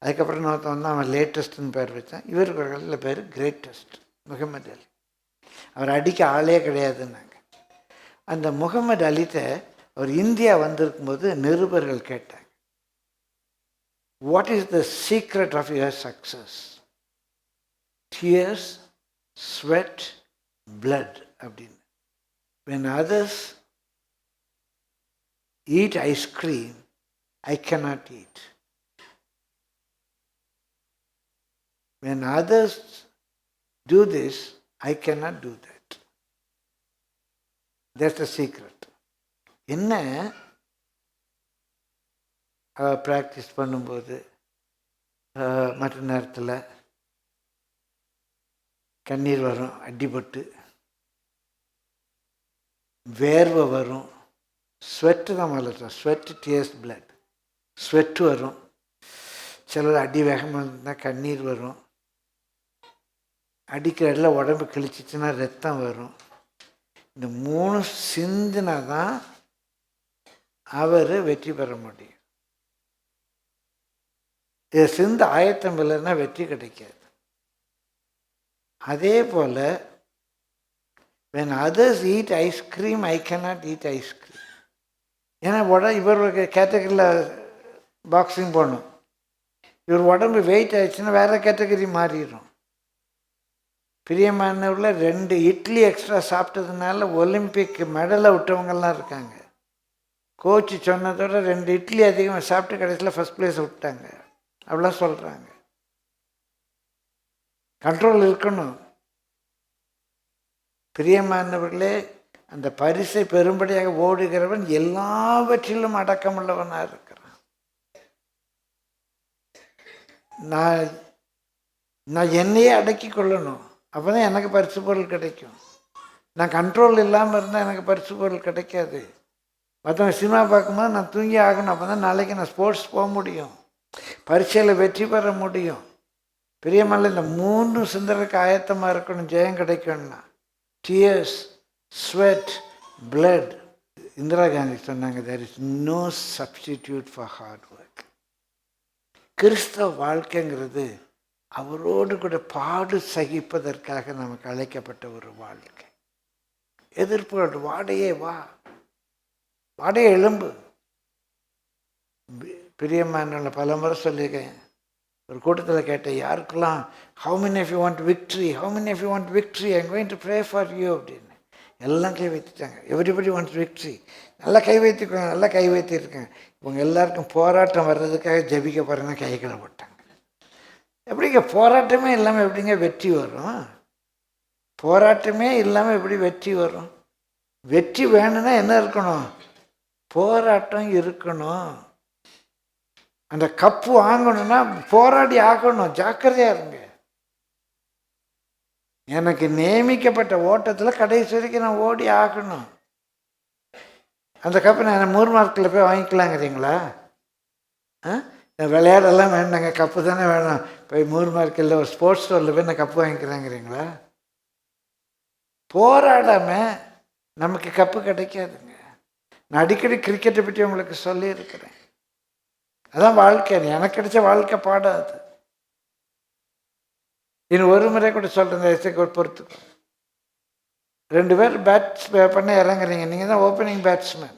அதுக்கப்புறம் நான் வந்து அவன் லேட்டஸ்ட்னு பேர் வச்சான். இவருக்கு பேர் கிரேட்டஸ்ட், முகமது அலி. அவர் அடிக்க ஆளே கிடையாதுன்னாங்க. அந்த முகமது அலிட்ட அவர் இந்தியா வந்திருக்கும்போது நிருபர்கள் கேட்டாங்க, what is the secret of your success? Tears, sweat, blood அப்படின்னு. when others eat ice cream, I cannot eat. when others do this, I cannot do that. That's the secret. என்ன practice பண்ணும்போது மற்ற நேரத்தில் கண்ணீர் வரும், அடிபட்டு வேர்வை வரும், ஸ்வெட்டு தான் வளர்த்தோம். ஸ்வெட்டு, டியர்ஸ், பிளட். ஸ்வெட்டு வரும். சிலர் அடி வேகமாக இருந்தால் கண்ணீர் வரும். அடிக்கிற இடத்துல உடம்பு கிழிச்சிச்சுன்னா ரத்தம் வரும். இந்த மூணு சிந்தினா தான் அவர் வெற்றி பெற முடியும். இதை சிந்து ஆயத்தம் இல்லைன்னா வெற்றி கிடைக்காது. அதே போல் when others eat ice cream, I cannot eat ice cream. ஏன்னா இவர் கேட்டகரியில் பாக்ஸிங் போகணும். இவர் உடம்பு வெயிட் ஆயிடுச்சுன்னா வேறு கேட்டகரி மாறிடும். பிரியமானவர்கள 2 இட்லி எக்ஸ்ட்ரா சாப்பிட்டதுனால ஒலிம்பிக் மெடலை விட்டவங்கெல்லாம் இருக்காங்க. கோச்சு சொன்னதோட 2 இட்லி அதிகமாக சாப்பிட்டு கடைசியில் ஃபஸ்ட் பிளேஸ் விட்டாங்க. அவ்வளோ சொல்கிறாங்க. கண்ட்ரோல் இருக்கணும். பிரியமானவர்களே, அந்த பரிசை பெரும்படியாக ஓடுகிறவன் எல்லாவற்றிலும் அடக்கமுள்ளவனாக இருக்கிறான். நான் நான் என்னையே அடக்கி கொள்ளணும். அப்போ தான் எனக்கு பரிசு பொருள் கிடைக்கும். நான் கண்ட்ரோல் இல்லாமல் இருந்தால் எனக்கு பரிசு பொருள் கிடைக்காது. மற்றவங்க சினிமா பார்க்கும்போது நான் தூங்கி ஆகணும். அப்போ தான் நாளைக்கு நான் ஸ்போர்ட்ஸ் போக முடியும், பரீட்சையில் வெற்றி பெற முடியும். பிரியமல்ல, இந்த 3 சிந்தருக்கு ஆயத்தமாக இருக்கணும் ஜெயம் கிடைக்கணும்னா. Tears, sweat, blood. Indira Gandhi சொன்னாங்க, there is no substitute for hard work. கிறிஸ்தவ வாழ்க்கைங்கிறது அவரோடு கூட பாடு சகிப்பதற்காக நமக்கு அழைக்கப்பட்ட ஒரு வாழ்க்கை. எதிர்ப்புகள், வாடையே வா, வாடையே எலும்பு. பிரியமான பல முறை சொல்லியிருக்கேன். ஒரு கூட்டத்தில் கேட்டேன், யாருக்கெல்லாம் how many of you want victory, how many of you want victory, I'm going to pray for you அப்படின்னு. எல்லாம் கை வைத்துட்டாங்க. Everybody wants victory. நல்லா கை வைத்துக்கோங்க, நல்லா கை வைத்திருக்கேன். இவங்க எல்லாருக்கும் போராட்டம் வர்றதுக்காக ஜெபிக்க போகிறேன்னா கைகளை போட்டாங்க. எப்படிங்க போராட்டமே இல்லாமல் எப்படிங்க வெற்றி வரும்? போராட்டமே இல்லாமல் எப்படி வெற்றி வரும்? வெற்றி வேணும்னா என்ன இருக்கணும்? போராட்டம் இருக்கணும். அந்த கப்பு வாங்கணும்னா போராடி ஆகணும். ஜாக்கிரதையாக இருங்க. எனக்கு நியமிக்கப்பட்ட ஓட்டத்தில் கடைசி வரைக்கும் நான் ஓடி ஆகணும். அந்த கப்பை நான் 3 மார்க்கில் போய் வாங்கிக்கலாங்கிறீங்களா? விளையாடெல்லாம் வேண்டாங்க, கப்பு தானே வேணும். போய் 3 மார்க்கில் ஒரு ஸ்போர்ட்ஸ் ஸ்டோரில் போய் நான் கப்பு வாங்கிக்கிறேங்கிறீங்களா? போராடாமல் நமக்கு கப்பு கிடைக்காதுங்க. நான் அடிக்கடி கிரிக்கெட்டை பற்றி உங்களுக்கு சொல்லியிருக்கிறேன். அதான் வாழ்க்கை. எனக்கு கிடைச்ச வாழ்க்கை பாடம் அது. இன்னும் ஒரு முறை கூட சொல்கிறேன், பொறுத்துக்கும். 2 பேர் பேட்ஸ் பண்ண இறங்குறீங்க. நீங்கள் தான் ஓப்பனிங் பேட்ஸ்மேன்.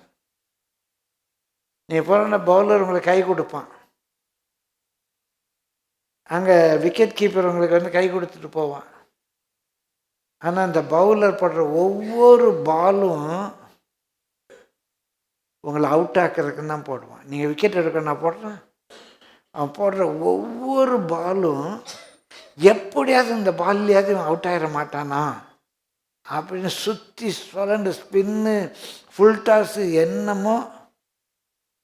நீங்கள் போகிற பவுலர் உங்களுக்கு கை கொடுப்பான். அங்கே விக்கெட் கீப்பர் உங்களுக்கு வந்து கை கொடுத்துட்டு போவான். ஆனால் அந்த பவுலர் போடுற ஒவ்வொரு பாலும் உங்களை அவுட் ஆக்கிறதுக்குன்னு தான் போடுவான். நீங்கள் விக்கெட் எடுக்க நான் போடுறேன். அவன் போடுற ஒவ்வொரு பாலும் எப்படியாவது இந்த பால்லையாவது அவுட் ஆகிட மாட்டானா அப்படின்னு சுற்றி சுழண்டு ஸ்பின்னு ஃபுல் டாஸு என்னமோ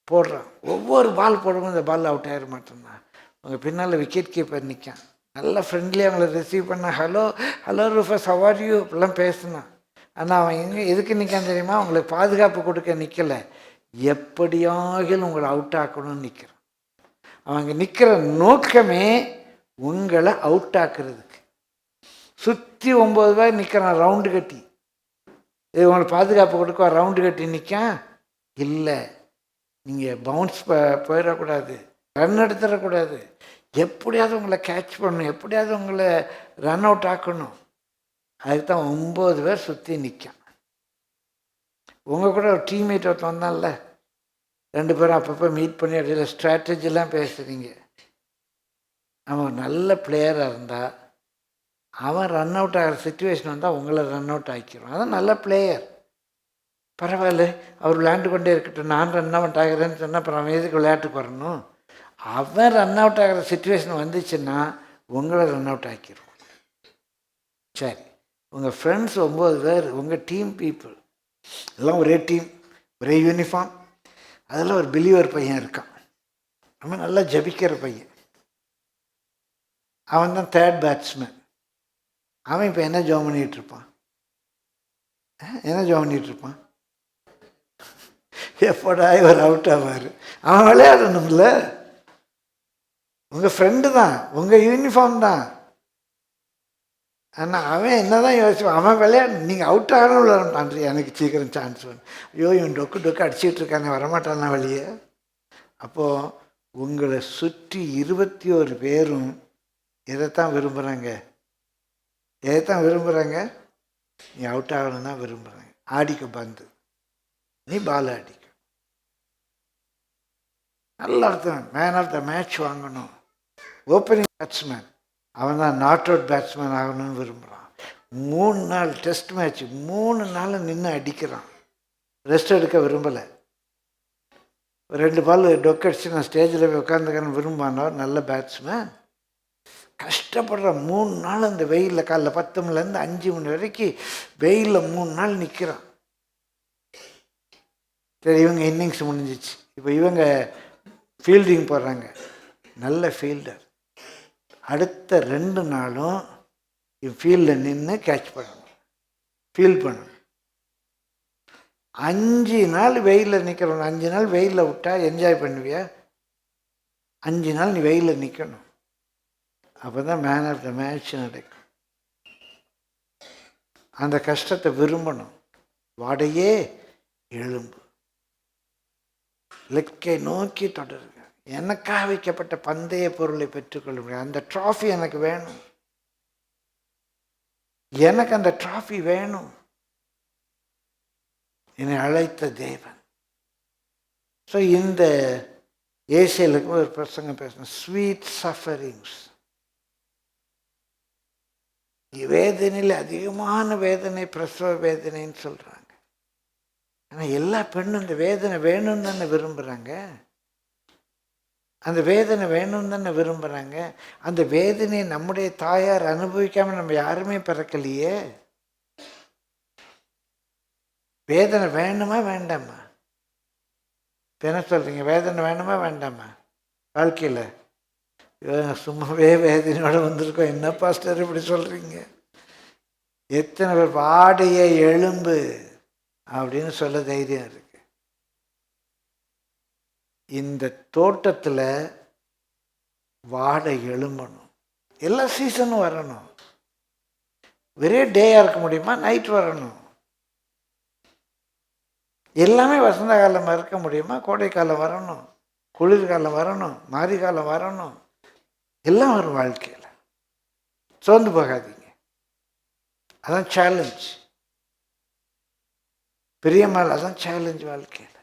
போடுறான். ஒவ்வொரு பால் போடும்போது இந்த பால் அவுட் ஆகிட மாட்டேன்னா உங்கள் பின்னால் விக்கெட் கீப்பர் நிற்கான். நல்லா ஃப்ரெண்ட்லியாக அவங்கள ரிசீவ் பண்ண, hello hello Rufus how are you இப்படிலாம் பேசினான். ஆனால் அவன் எதுக்கு நிற்கான் தெரியுமா? உங்களுக்கு பாதுகாப்பு கொடுக்க நிற்கலை, எப்படியாகிலும் உங்களை அவுட் ஆக்கணும்னு நிற்கிறான். அவங்க நிற்கிற நோக்கமே உங்களை அவுட் ஆக்குறதுக்கு. சுற்றி 9 பேர் நிற்கிறான் ரவுண்டு கட்டி. இது உங்களுக்கு பாதுகாப்பு கொடுக்க ரவுண்டு கட்டி நிற்கான். இல்லை, நீங்கள் பவுன்ஸ் போயிடக்கூடாது, ரன் எடுத்துடக்கூடாது, எப்படியாவது உங்களை கேட்ச் பண்ணணும், எப்படியாவது உங்களை ரன் அவுட் ஆக்கணும். அதுக்கு தான் 9 பேர் சுற்றி நிற்கான். உங்கள் கூட ஒரு டீம்மேட் ஒருத்தன் வந்தான்ல, 2 பேரும் அப்பப்போ மீட் பண்ணி அப்படியே ஸ்ட்ராட்டஜிலாம் பேசுகிறீங்க. அவன் நல்ல பிளேயராக இருந்தால் அவன் ரன் அவுட் ஆகிற சுச்சுவேஷன் வந்தால் உங்களை ரன் அவுட் ஆக்கிடுவான். அதான் நல்ல பிளேயர். பரவாயில்ல, அவர் விளையாண்டு கொண்டே இருக்கட்டும், நான் ரன் அவுட் ஆகிறேன்னு சொன்னால் அப்புறம் அவன் எதுக்கு விளையாட்டுக்கு வரணும்? அவன் ரன் அவுட் ஆகிற சுச்சுவேஷன் வந்துச்சுன்னா உங்களை ரன் அவுட் ஆக்கிடுவான். சரி, உங்கள் ஃப்ரெண்ட்ஸ் 9 பேர், உங்கள் டீம் பீப்புள் எல்லாம் ஒரே டீம், ஒரே யூனிஃபார்ம். அதில் ஒரு பிலீவர் பையன் இருக்கான். அவன் நல்லா ஜபிக்கிற பையன். அவன் தான் 3rd பேட்ஸ்மேன். அவன் இப்போ என்ன ஜோம் பண்ணிகிட்ருப்பான்? என்ன ஜோம் பண்ணிகிட்ருப்பான்? எப்படா இவர் அவுட் ஆவார்? அவன் விளையாடணும்ல. உங்கள் ஃப்ரெண்டு தான், உங்கள் யூனிஃபார்ம் தான். ஆனால் அவன் என்ன தான் யோசிப்பான்? அவன் விளையாடணும், நீங்கள் அவுட் ஆகணும் விளையாடுறான். எனக்கு சீக்கிரம் சான்ஸ் வேணும். ஐயோ, இவன் டொக்கு டொக்கு அடிச்சிட்டு இருக்கானே, வரமாட்டானா வழியே. அப்போது உங்களை சுற்றி 21 பேரும் எதைத்தான் விரும்புகிறாங்க? எதைத்தான் விரும்புகிறாங்க? நீ அவுட் ஆகணும் தான் விரும்புகிறாங்க. ஆடிக்க பந்து, நீ பால் ஆடிக்க. நல்ல அர்த்தம், மேன் ஆஃப் த மேட்ச் வாங்கணும். ஓப்பனிங் பேட்ஸ்மேன் அவன் தான் நாட் அவுட் பேட்ஸ்மேன் ஆகணும்னு விரும்புகிறான். 3 நாள் டெஸ்ட் மேட்ச், 3 நாள் நின்று அடிக்கிறான். ரெஸ்ட் எடுக்க விரும்பலை. 2 பால் டொக்கு அடிச்சு நான் ஸ்டேஜில் போய் உட்காந்துக்கிறேன்னு விரும்பானோ நல்ல பேட்ஸ்மேன். கஷ்டப்படுற 3 நாள் அந்த வெயிலில், காலைல 10 மணிலேருந்து 5 மணி வரைக்கும் வெயிலில் 3 நாள் நிற்கிறான். சரி, இவங்க இன்னிங்ஸ் முடிஞ்சிச்சு. இப்போ இவங்க ஃபீல்டிங் போடுறாங்க. நல்ல ஃபீல்டர், அடுத்த 2 நாளும் ஃபீல்டில் நின்று கேட்ச் பண்ணணும், ஃபீல் பண்ணணும். 5 நாள் வெயிலில் நிற்கிறோம். 5 நாள் வெயிலில் விட்டா என்ஜாய் பண்ணுவியா? 5 நாள் நீ வெயிலில் நிற்கணும். அப்போ தான் மேன் ஆஃப் த மேட்ச் நடக்கும். அந்த கஷ்டத்தை விரும்பணும். வாடையே எழும்பு, இலக்கை நோக்கி தொடருங்க. எனக்காக வைக்கப்பட்ட பந்தய பொருளை பெற்றுக்கொள்ள முடியும். அந்த ட்ராஃபி எனக்கு வேணும், எனக்கு அந்த ட்ராஃபி வேணும். என்னை அழைத்த தேவன். ஸோ இந்த ஏசியலுக்கு ஒரு பிரசங்கம் பேசணும், ஸ்வீட் சஃபரிங்ஸ். வேதனையில் அதிகமான வேதனை பிரசவ வேதனைன்னு சொல்கிறாங்க. ஆனால் எல்லா பெண்ணும் இந்த வேதனை வேணும்னு தானே விரும்புகிறாங்க. அந்த வேதனை வேணும்னு தானே விரும்புகிறாங்க. அந்த வேதனையை நம்முடைய தாயார் அனுபவிக்காமல் நம்ம யாருமே பிறக்கலையே. வேதனை வேணுமா வேண்டாமா? இப்போ என்ன சொல்கிறீங்க? வேதனை வேணுமா வேண்டாமா வாழ்க்கையில்? சும்மாவே வேதனையோடு வந்திருக்கோம், என்ன பாஸ்டர் இப்படி சொல்கிறீங்க? எத்தனை பேர் வாடைய எழும்பு அப்படின்னு சொல்ல தைரியம் இருக்கு? இந்த தோட்டத்தில் வாடை எழும்பணும். எல்லா சீசனும் வரணும். ஒரே டேயாக இருக்க முடியுமா? நைட் வரணும். எல்லாமே வசந்த காலம் இருக்க முடியுமா? கோடைக்காலம் வரணும், குளிர்காலம் வரணும், மாரிகாலம் வரணும். எல்லாம் வரும் வாழ்க்கையில். சோர்ந்து போகாதீங்க. அதான் சேலஞ்ச். பெரியம்மாள் அதான் சேலஞ்ச் வாழ்க்கையில்.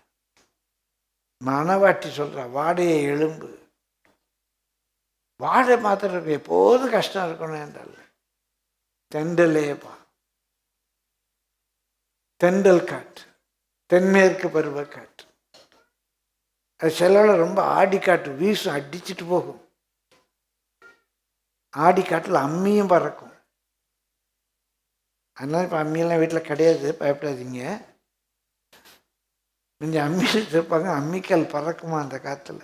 மனவாட்டி சொல்கிறா, வாடையை எழும்பு. வாடை மாத்திரம் இருக்கு, எப்போதும் கஷ்டம் இருக்கணும் என்றால் தெண்டலேப்பா, தெண்டல் காற்று, தென்மேற்கு பருவ காற்று. அது சிலவில் ரொம்ப ஆடி காற்று வீசும், அடிச்சுட்டு போகும். ஆடி காட்டில் அம்மியும் பறக்கும். அதனால இப்போ அம்மியெல்லாம் வீட்டில் கிடையாது, பயப்படாதீங்க. கொஞ்சம் அம்மி வச்சுருப்பாங்க, அம்மிக்கல் பறக்குமா அந்த காற்றுல.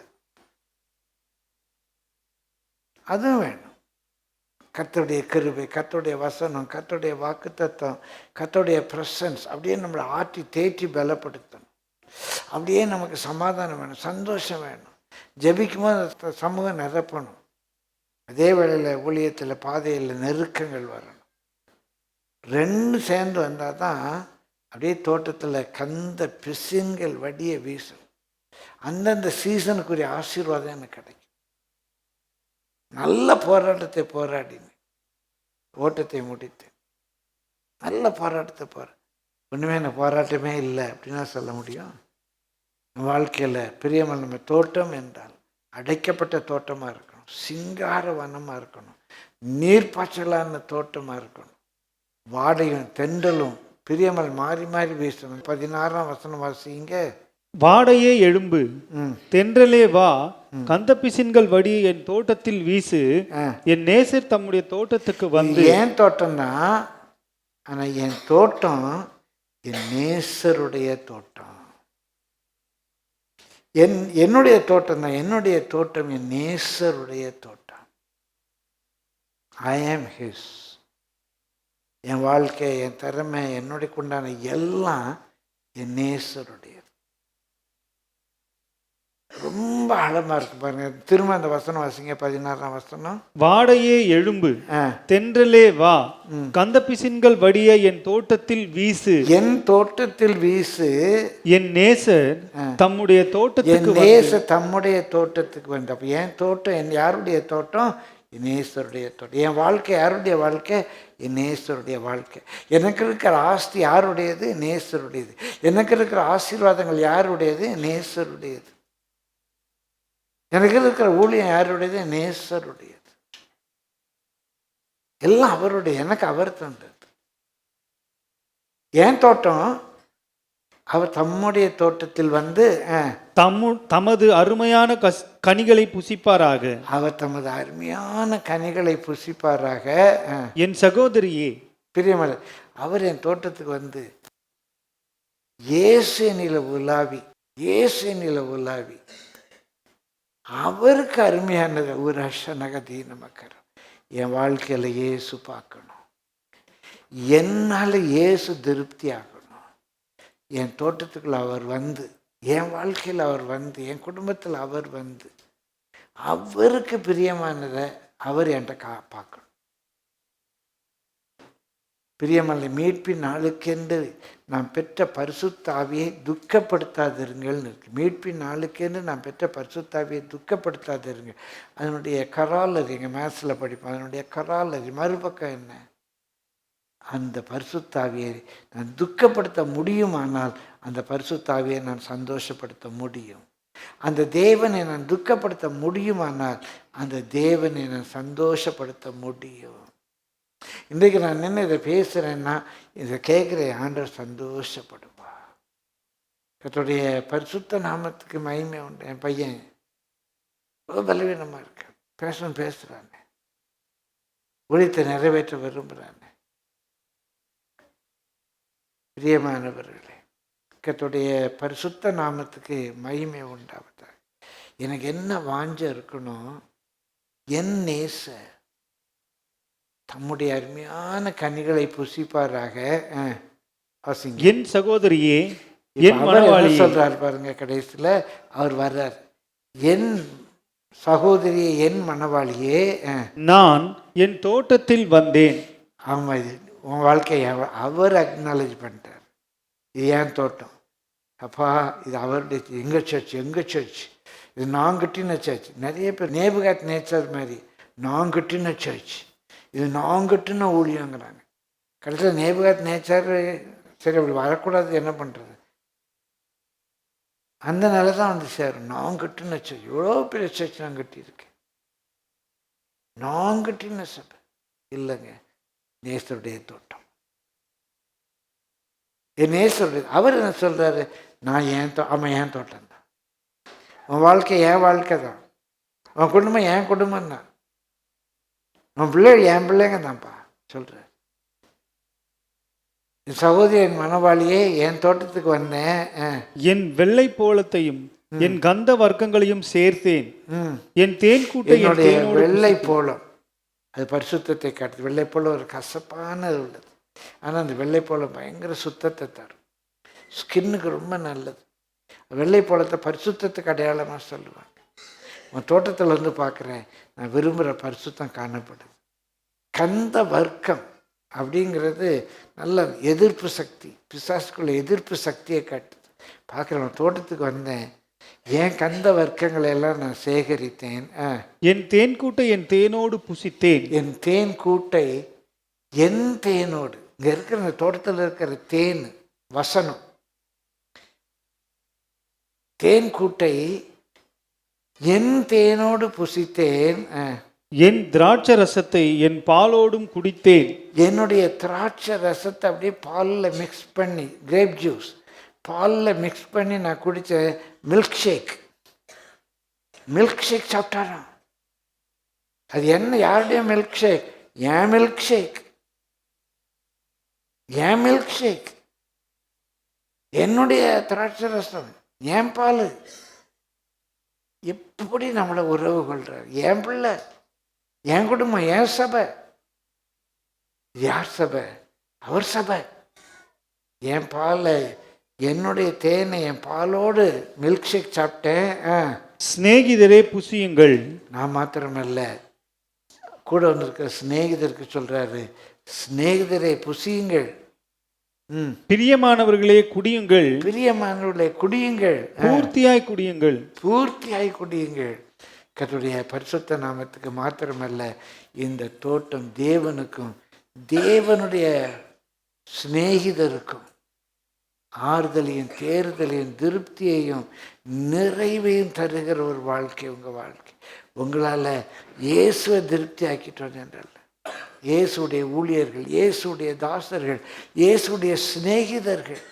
அதுவும் வேணும். கர்த்தருடைய கிருபை, கர்த்தருடைய வசனம், கர்த்தருடைய வாக்குத்தத்தம், கர்த்தருடைய ப்ரெசன்ஸ் அப்படியே நம்மளை ஆற்றி தேற்றி பலப்படுத்தணும். அப்படியே நமக்கு சமாதானம் வேணும், சந்தோஷம் வேணும். ஜெபிக்கும்போது சமூகம் நிரப்பணும். அதே வேளையில் ஊழியத்தில் பாதையில் நெருக்கங்கள் வரணும். 2 சேர்ந்து வந்தால் தான் அப்படியே தோட்டத்தில் கந்த பிசின்கள் வடிய வீசும். அந்தந்த சீசனுக்குரிய ஆசீர்வாதம் எனக்கு கிடைக்கும். நல்ல போராட்டத்தை போராடினேன், ஓட்டத்தை முடித்தேன். நல்ல போராட்டத்தை ஒன்றுமே எனக்கு போராட்டமே இல்லை அப்படின்னா சொல்ல முடியும்? வாழ்க்கையில் பிரியமான நம்ம தோட்டம் என்றால் அடைக்கப்பட்ட தோட்டமாக இருக்கணும், சிங்கார வனமாக இருக்கணும், நீர்ப்பாய்ச்சலான தோட்டமாக இருக்கணும். வாடையும் தெண்டலும் பிரியமல் மாறி மாறி வீசணும். 16ஆம் வசனம் வாசிங்க. வாடையே எழும்பு, தென்றலே வா, கந்த பிசின்கள் வடி என் தோட்டத்தில் வீசு, என் நேசர் தம்முடைய தோட்டத்துக்கு வந்து. ஏன் தோட்டம்னா, ஆனா என் தோட்டம் என் நேசருடைய தோட்டம். என்னுடைய தோட்டம் தான், என்னுடைய தோட்டம் என் நேசருடைய தோட்டம். ஐ ஆம் ஹிஸ். என் வாழ்க்கை, என் திறமை, என்னுடைய உண்டான எல்லாம் என் நேசருடையது. ரொம்ப ஆழமா இருக்கு பாருங்க. திரும்ப அந்த வசனம் வாசிங்க, 16ஆம் வசனம். வாடையே எழும்பு, தென்றலே வா, கந்த பிசின்கள் வடிய என் தோட்டத்தில் வீசு, என் தோட்டத்தில் வீசு, என் நேசர் தம்முடைய தோட்டத்துக்கு, என் நேசர் தம்முடைய தோட்டத்துக்கு வந்து. அப்ப என் தோட்டம் என் யாருடைய தோட்டம்? என் நேசருடைய தோட்டம். என் வாழ்க்கை யாருடைய வாழ்க்கை? என் நேசருடைய வாழ்க்கை. எனக்கு இருக்கிற ஆஸ்தி யாருடையது? நேசருடையது. எனக்கு இருக்கிற ஆசீர்வாதங்கள் யாருடையது? நேசருடையது. எனக்கு இருக்கிற ஊழியம் யாருடையது? நேசருடையது. எல்லாம் அவருடைய, எனக்கு அவர் தந்தது. என் தோட்டம் அவர் தம்முடைய தோட்டத்தில் வந்து தமது அருமையான கனிகளை புசிப்பாராக. அவர் தமது அருமையான கனிகளை புசிப்பாராக. என் சகோதரியே பிரியமல்ல, அவர் என் தோட்டத்துக்கு வந்து இயேசு நில உலாவி, இயேசு நில உலாவி அவருக்கு அருமையானது ஒரு அஷ நகதீன மக்கரம். என் வாழ்க்கையில் இயேசு பார்க்கணும், என்னால் இயேசு திருப்தி ஆகணும். என் தோட்டத்துக்குள்ள அவர் வந்து, என் வாழ்க்கையில் அவர் வந்து, என் குடும்பத்தில் அவர் வந்து, அவருக்கு பிரியமானதை அவர் என்கிட்ட பார்க்கணும். பிரியமல்ல, மீட்பின் நாளுக்கென்று நாம் பெற்ற பரிசுத்த ஆவியை துக்கப்படுத்தாதிருங்கள்னு இருக்கு. மீட்பின் நாளுக்கென்று நாம் பெற்ற பரிசுத்த ஆவியை துக்கப்படுத்தாதிருங்க. அதனுடைய கராலரி, எங்கள் மேத்ஸில் படிப்போம், அதனுடைய கராலரி மறுபக்கம் என்ன? அந்த பரிசுத்த ஆவியை நான் துக்கப்படுத்த முடியுமானால் அந்த பரிசுத்த ஆவியை நான் சந்தோஷப்படுத்த முடியும். அந்த தேவனை நான் துக்கப்படுத்த முடியுமானால் அந்த தேவனை நான் சந்தோஷப்படுத்த முடியும். இன்றைக்கு நான் என்ன இதை பேசுகிறேன்னா, இதை கேட்குற ஆண்டவர் சந்தோஷப்படுவா. கர்த்தருடைய பரிசுத்த நாமத்துக்கு மகிமை உண்டு. என் பையன் ரொம்ப பலவீனமாக இருக்க, பேசுகிறாங்க, ஊழியத்தை நிறைவேற்ற விரும்புகிறாங்க. பிரியமானவர்களே, கர்த்தருடைய பரிசுத்த நாமத்துக்கு மகிமை உண்டாவதாக. எனக்கு என்ன வாஞ்ச இருக்கணும், என் நேச தம்முடைய அருமையான கனிகளை புசிப்பாராக. என் சகோதரியே, என் மனவாளி சொல்றாரு பாருங்க, கடைசியில் அவர் வர்றார். என் சகோதரியே, என் மனவாளியே, நான் என் தோட்டத்தில் வந்தேன். ஆமா, இது உன் வாழ்க்கையை அவர் அக்னாலேஜ் பண்ணிட்டார். இது ஏன் தோட்டம் அப்பா, இது அவருடைய, எங்க சர்ச் இது நான் கட்டின சர்ச். நிறைய பேர் நேபுகாத் நேச்சர் மாதிரி நான் கட்டின சர்ச், இது நான் கட்டின ஊழியங்கிறாங்க. கடைசியில் நேபுகாத் நேச்சர் சரி அப்படி வரக்கூடாது, என்ன பண்ணுறது? அந்த நிலை தான் வந்து சேரும். நான் கட்டின சர்ச், எவ்வளோ பெரிய சர்ச் நான் கட்டியிருக்கேன், நான் கட்டின சபை இல்லைங்க, நேசருடைய தோட்டம். என் நேசருடைய. அவர் என்ன சொல்கிறாரு, நான் அவன் என் தோட்டம் தான், உன் வாழ்க்கை என் வாழ்க்கை தான், உன் குடும்பம் என் குடும்பம் தான், உன் பிள்ளைகள் என் பிள்ளைங்க தான்ப்பா சொல்கிறார். என் சகோதரி, என் மனவாளியே, என் தோட்டத்துக்கு வந்தேன், என் வெள்ளை போலத்தையும் என் கந்த வர்க்கங்களையும் சேர்த்தேன், என் தேன் கூட்டை, என்னுடைய வெள்ளை போலம், அது பரிசுத்தத்தை காட்டுது. வெள்ளை போலம் ஒரு கசப்பானது உள்ளது, ஆனால் அந்த வெள்ளை போலம் பயங்கர சுத்தத்தை தரும், ஸ்கின்னுக்கு ரொம்ப நல்லது. வெள்ளை போலத்தை பரிசுத்தத்துக்கு அடையாளமாக சொல்லுவாங்க. உன் தோட்டத்தில் வந்து பார்க்குறேன், நான் விரும்புகிற பரிசுத்தம் காணப்படுது. கந்த வர்க்கம் அப்படிங்கிறது நல்ல எதிர்ப்பு சக்தி, பிசாசுக்குள்ள எதிர்ப்பு சக்தியை காட்டுது. பார்க்குறேன், உன் தோட்டத்துக்கு வந்தேன், என் கந்த வர்க்கங்களை எல்லாம் நான் சேகரித்தேன், என் தேன் கூட்டை என் தேனோடு புசித்தேன். என் தேன் கூட்டை என் தேனோடு, இங்கே இருக்கிற இந்த தோட்டத்தில் இருக்கிற தேன் வசனம், தேன் கூட்டை என் தேனோடு புசித்தேன், என் திராட்சை ரசத்தை என் பாலோடும் குடித்தேன். என்னுடைய திராட்சை ரசத்தை அப்படியே பாலில் மிக்ஸ் பண்ணி, கிரேப் ஜூஸ் பாலில் மிக்ஸ் பண்ணி நான் குடித்த மில்க் ஷேக் சாப்பிட்டாராம். அது என்ன, யாருடைய மில்க் ஷேக்? என் மில்க் ஷேக், என் மில்க் ஷேக், என்னுடைய திராட்சை ரசம், என் பால். எப்படி நம்மளை உறவு கொள்றார்? என் பிள்ளை, என் குடும்பம், என் சபை. யார் சபை? அவர் சபை. என் பாலை, என்னுடைய தேனை, என் பாலோடு மில்க் ஷேக் சாப்பிட்டேன். சிநேகிதரே புசியுங்கள். நான் மாத்திரமல்ல, கூட வந்திருக்கிற சிநேகிதருக்கு சொல்றாரு, சிநேகிதரே புசியுங்கள். பிரியமானவர்களே குடியுங்கள். பிரியமானவர்களே குடியுங்கள், பூர்த்தியாய் குடியுங்கள், பூர்த்தியாய் குடியுங்கள். கர்த்தருடைய பரிசுத்த நாமத்துக்கு மாத்திரமல்ல, இந்த தோட்டம் தேவனுக்கும் தேவனுடைய சிநேகிதருக்கும் ஆறுதலையும் தேறுதலையும் திருப்தியையும் நிறைவையும் தருகிற ஒரு வாழ்க்கை உங்கள் வாழ்க்கை. உங்களால் இயேசுவை திருப்தி ஆக்கிட்டோம் என்றல்ல, இயேசுடைய ஊழியர்கள், இயேசுடைய தாசர்கள், இயேசுடைய சிநேகிதர்கள்,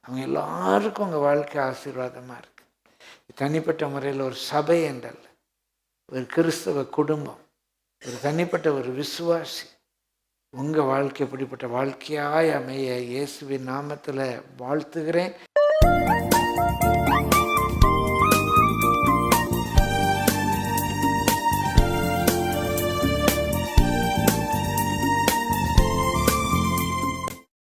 அவங்க எல்லாருக்கும் உங்கள் வாழ்க்கை ஆசீர்வாதமாக இருக்கு. தனிப்பட்ட முறையில் ஒரு சபை என்றல்ல, ஒரு கிறிஸ்தவ குடும்பம், ஒரு தனிப்பட்ட ஒரு விசுவாசி, உங்கள் வாழ்க்கை இப்படிப்பட்ட வாழ்க்கையாய் அமைய இயேசுவின் நாமத்தில் வாழ்த்துகிறேன்.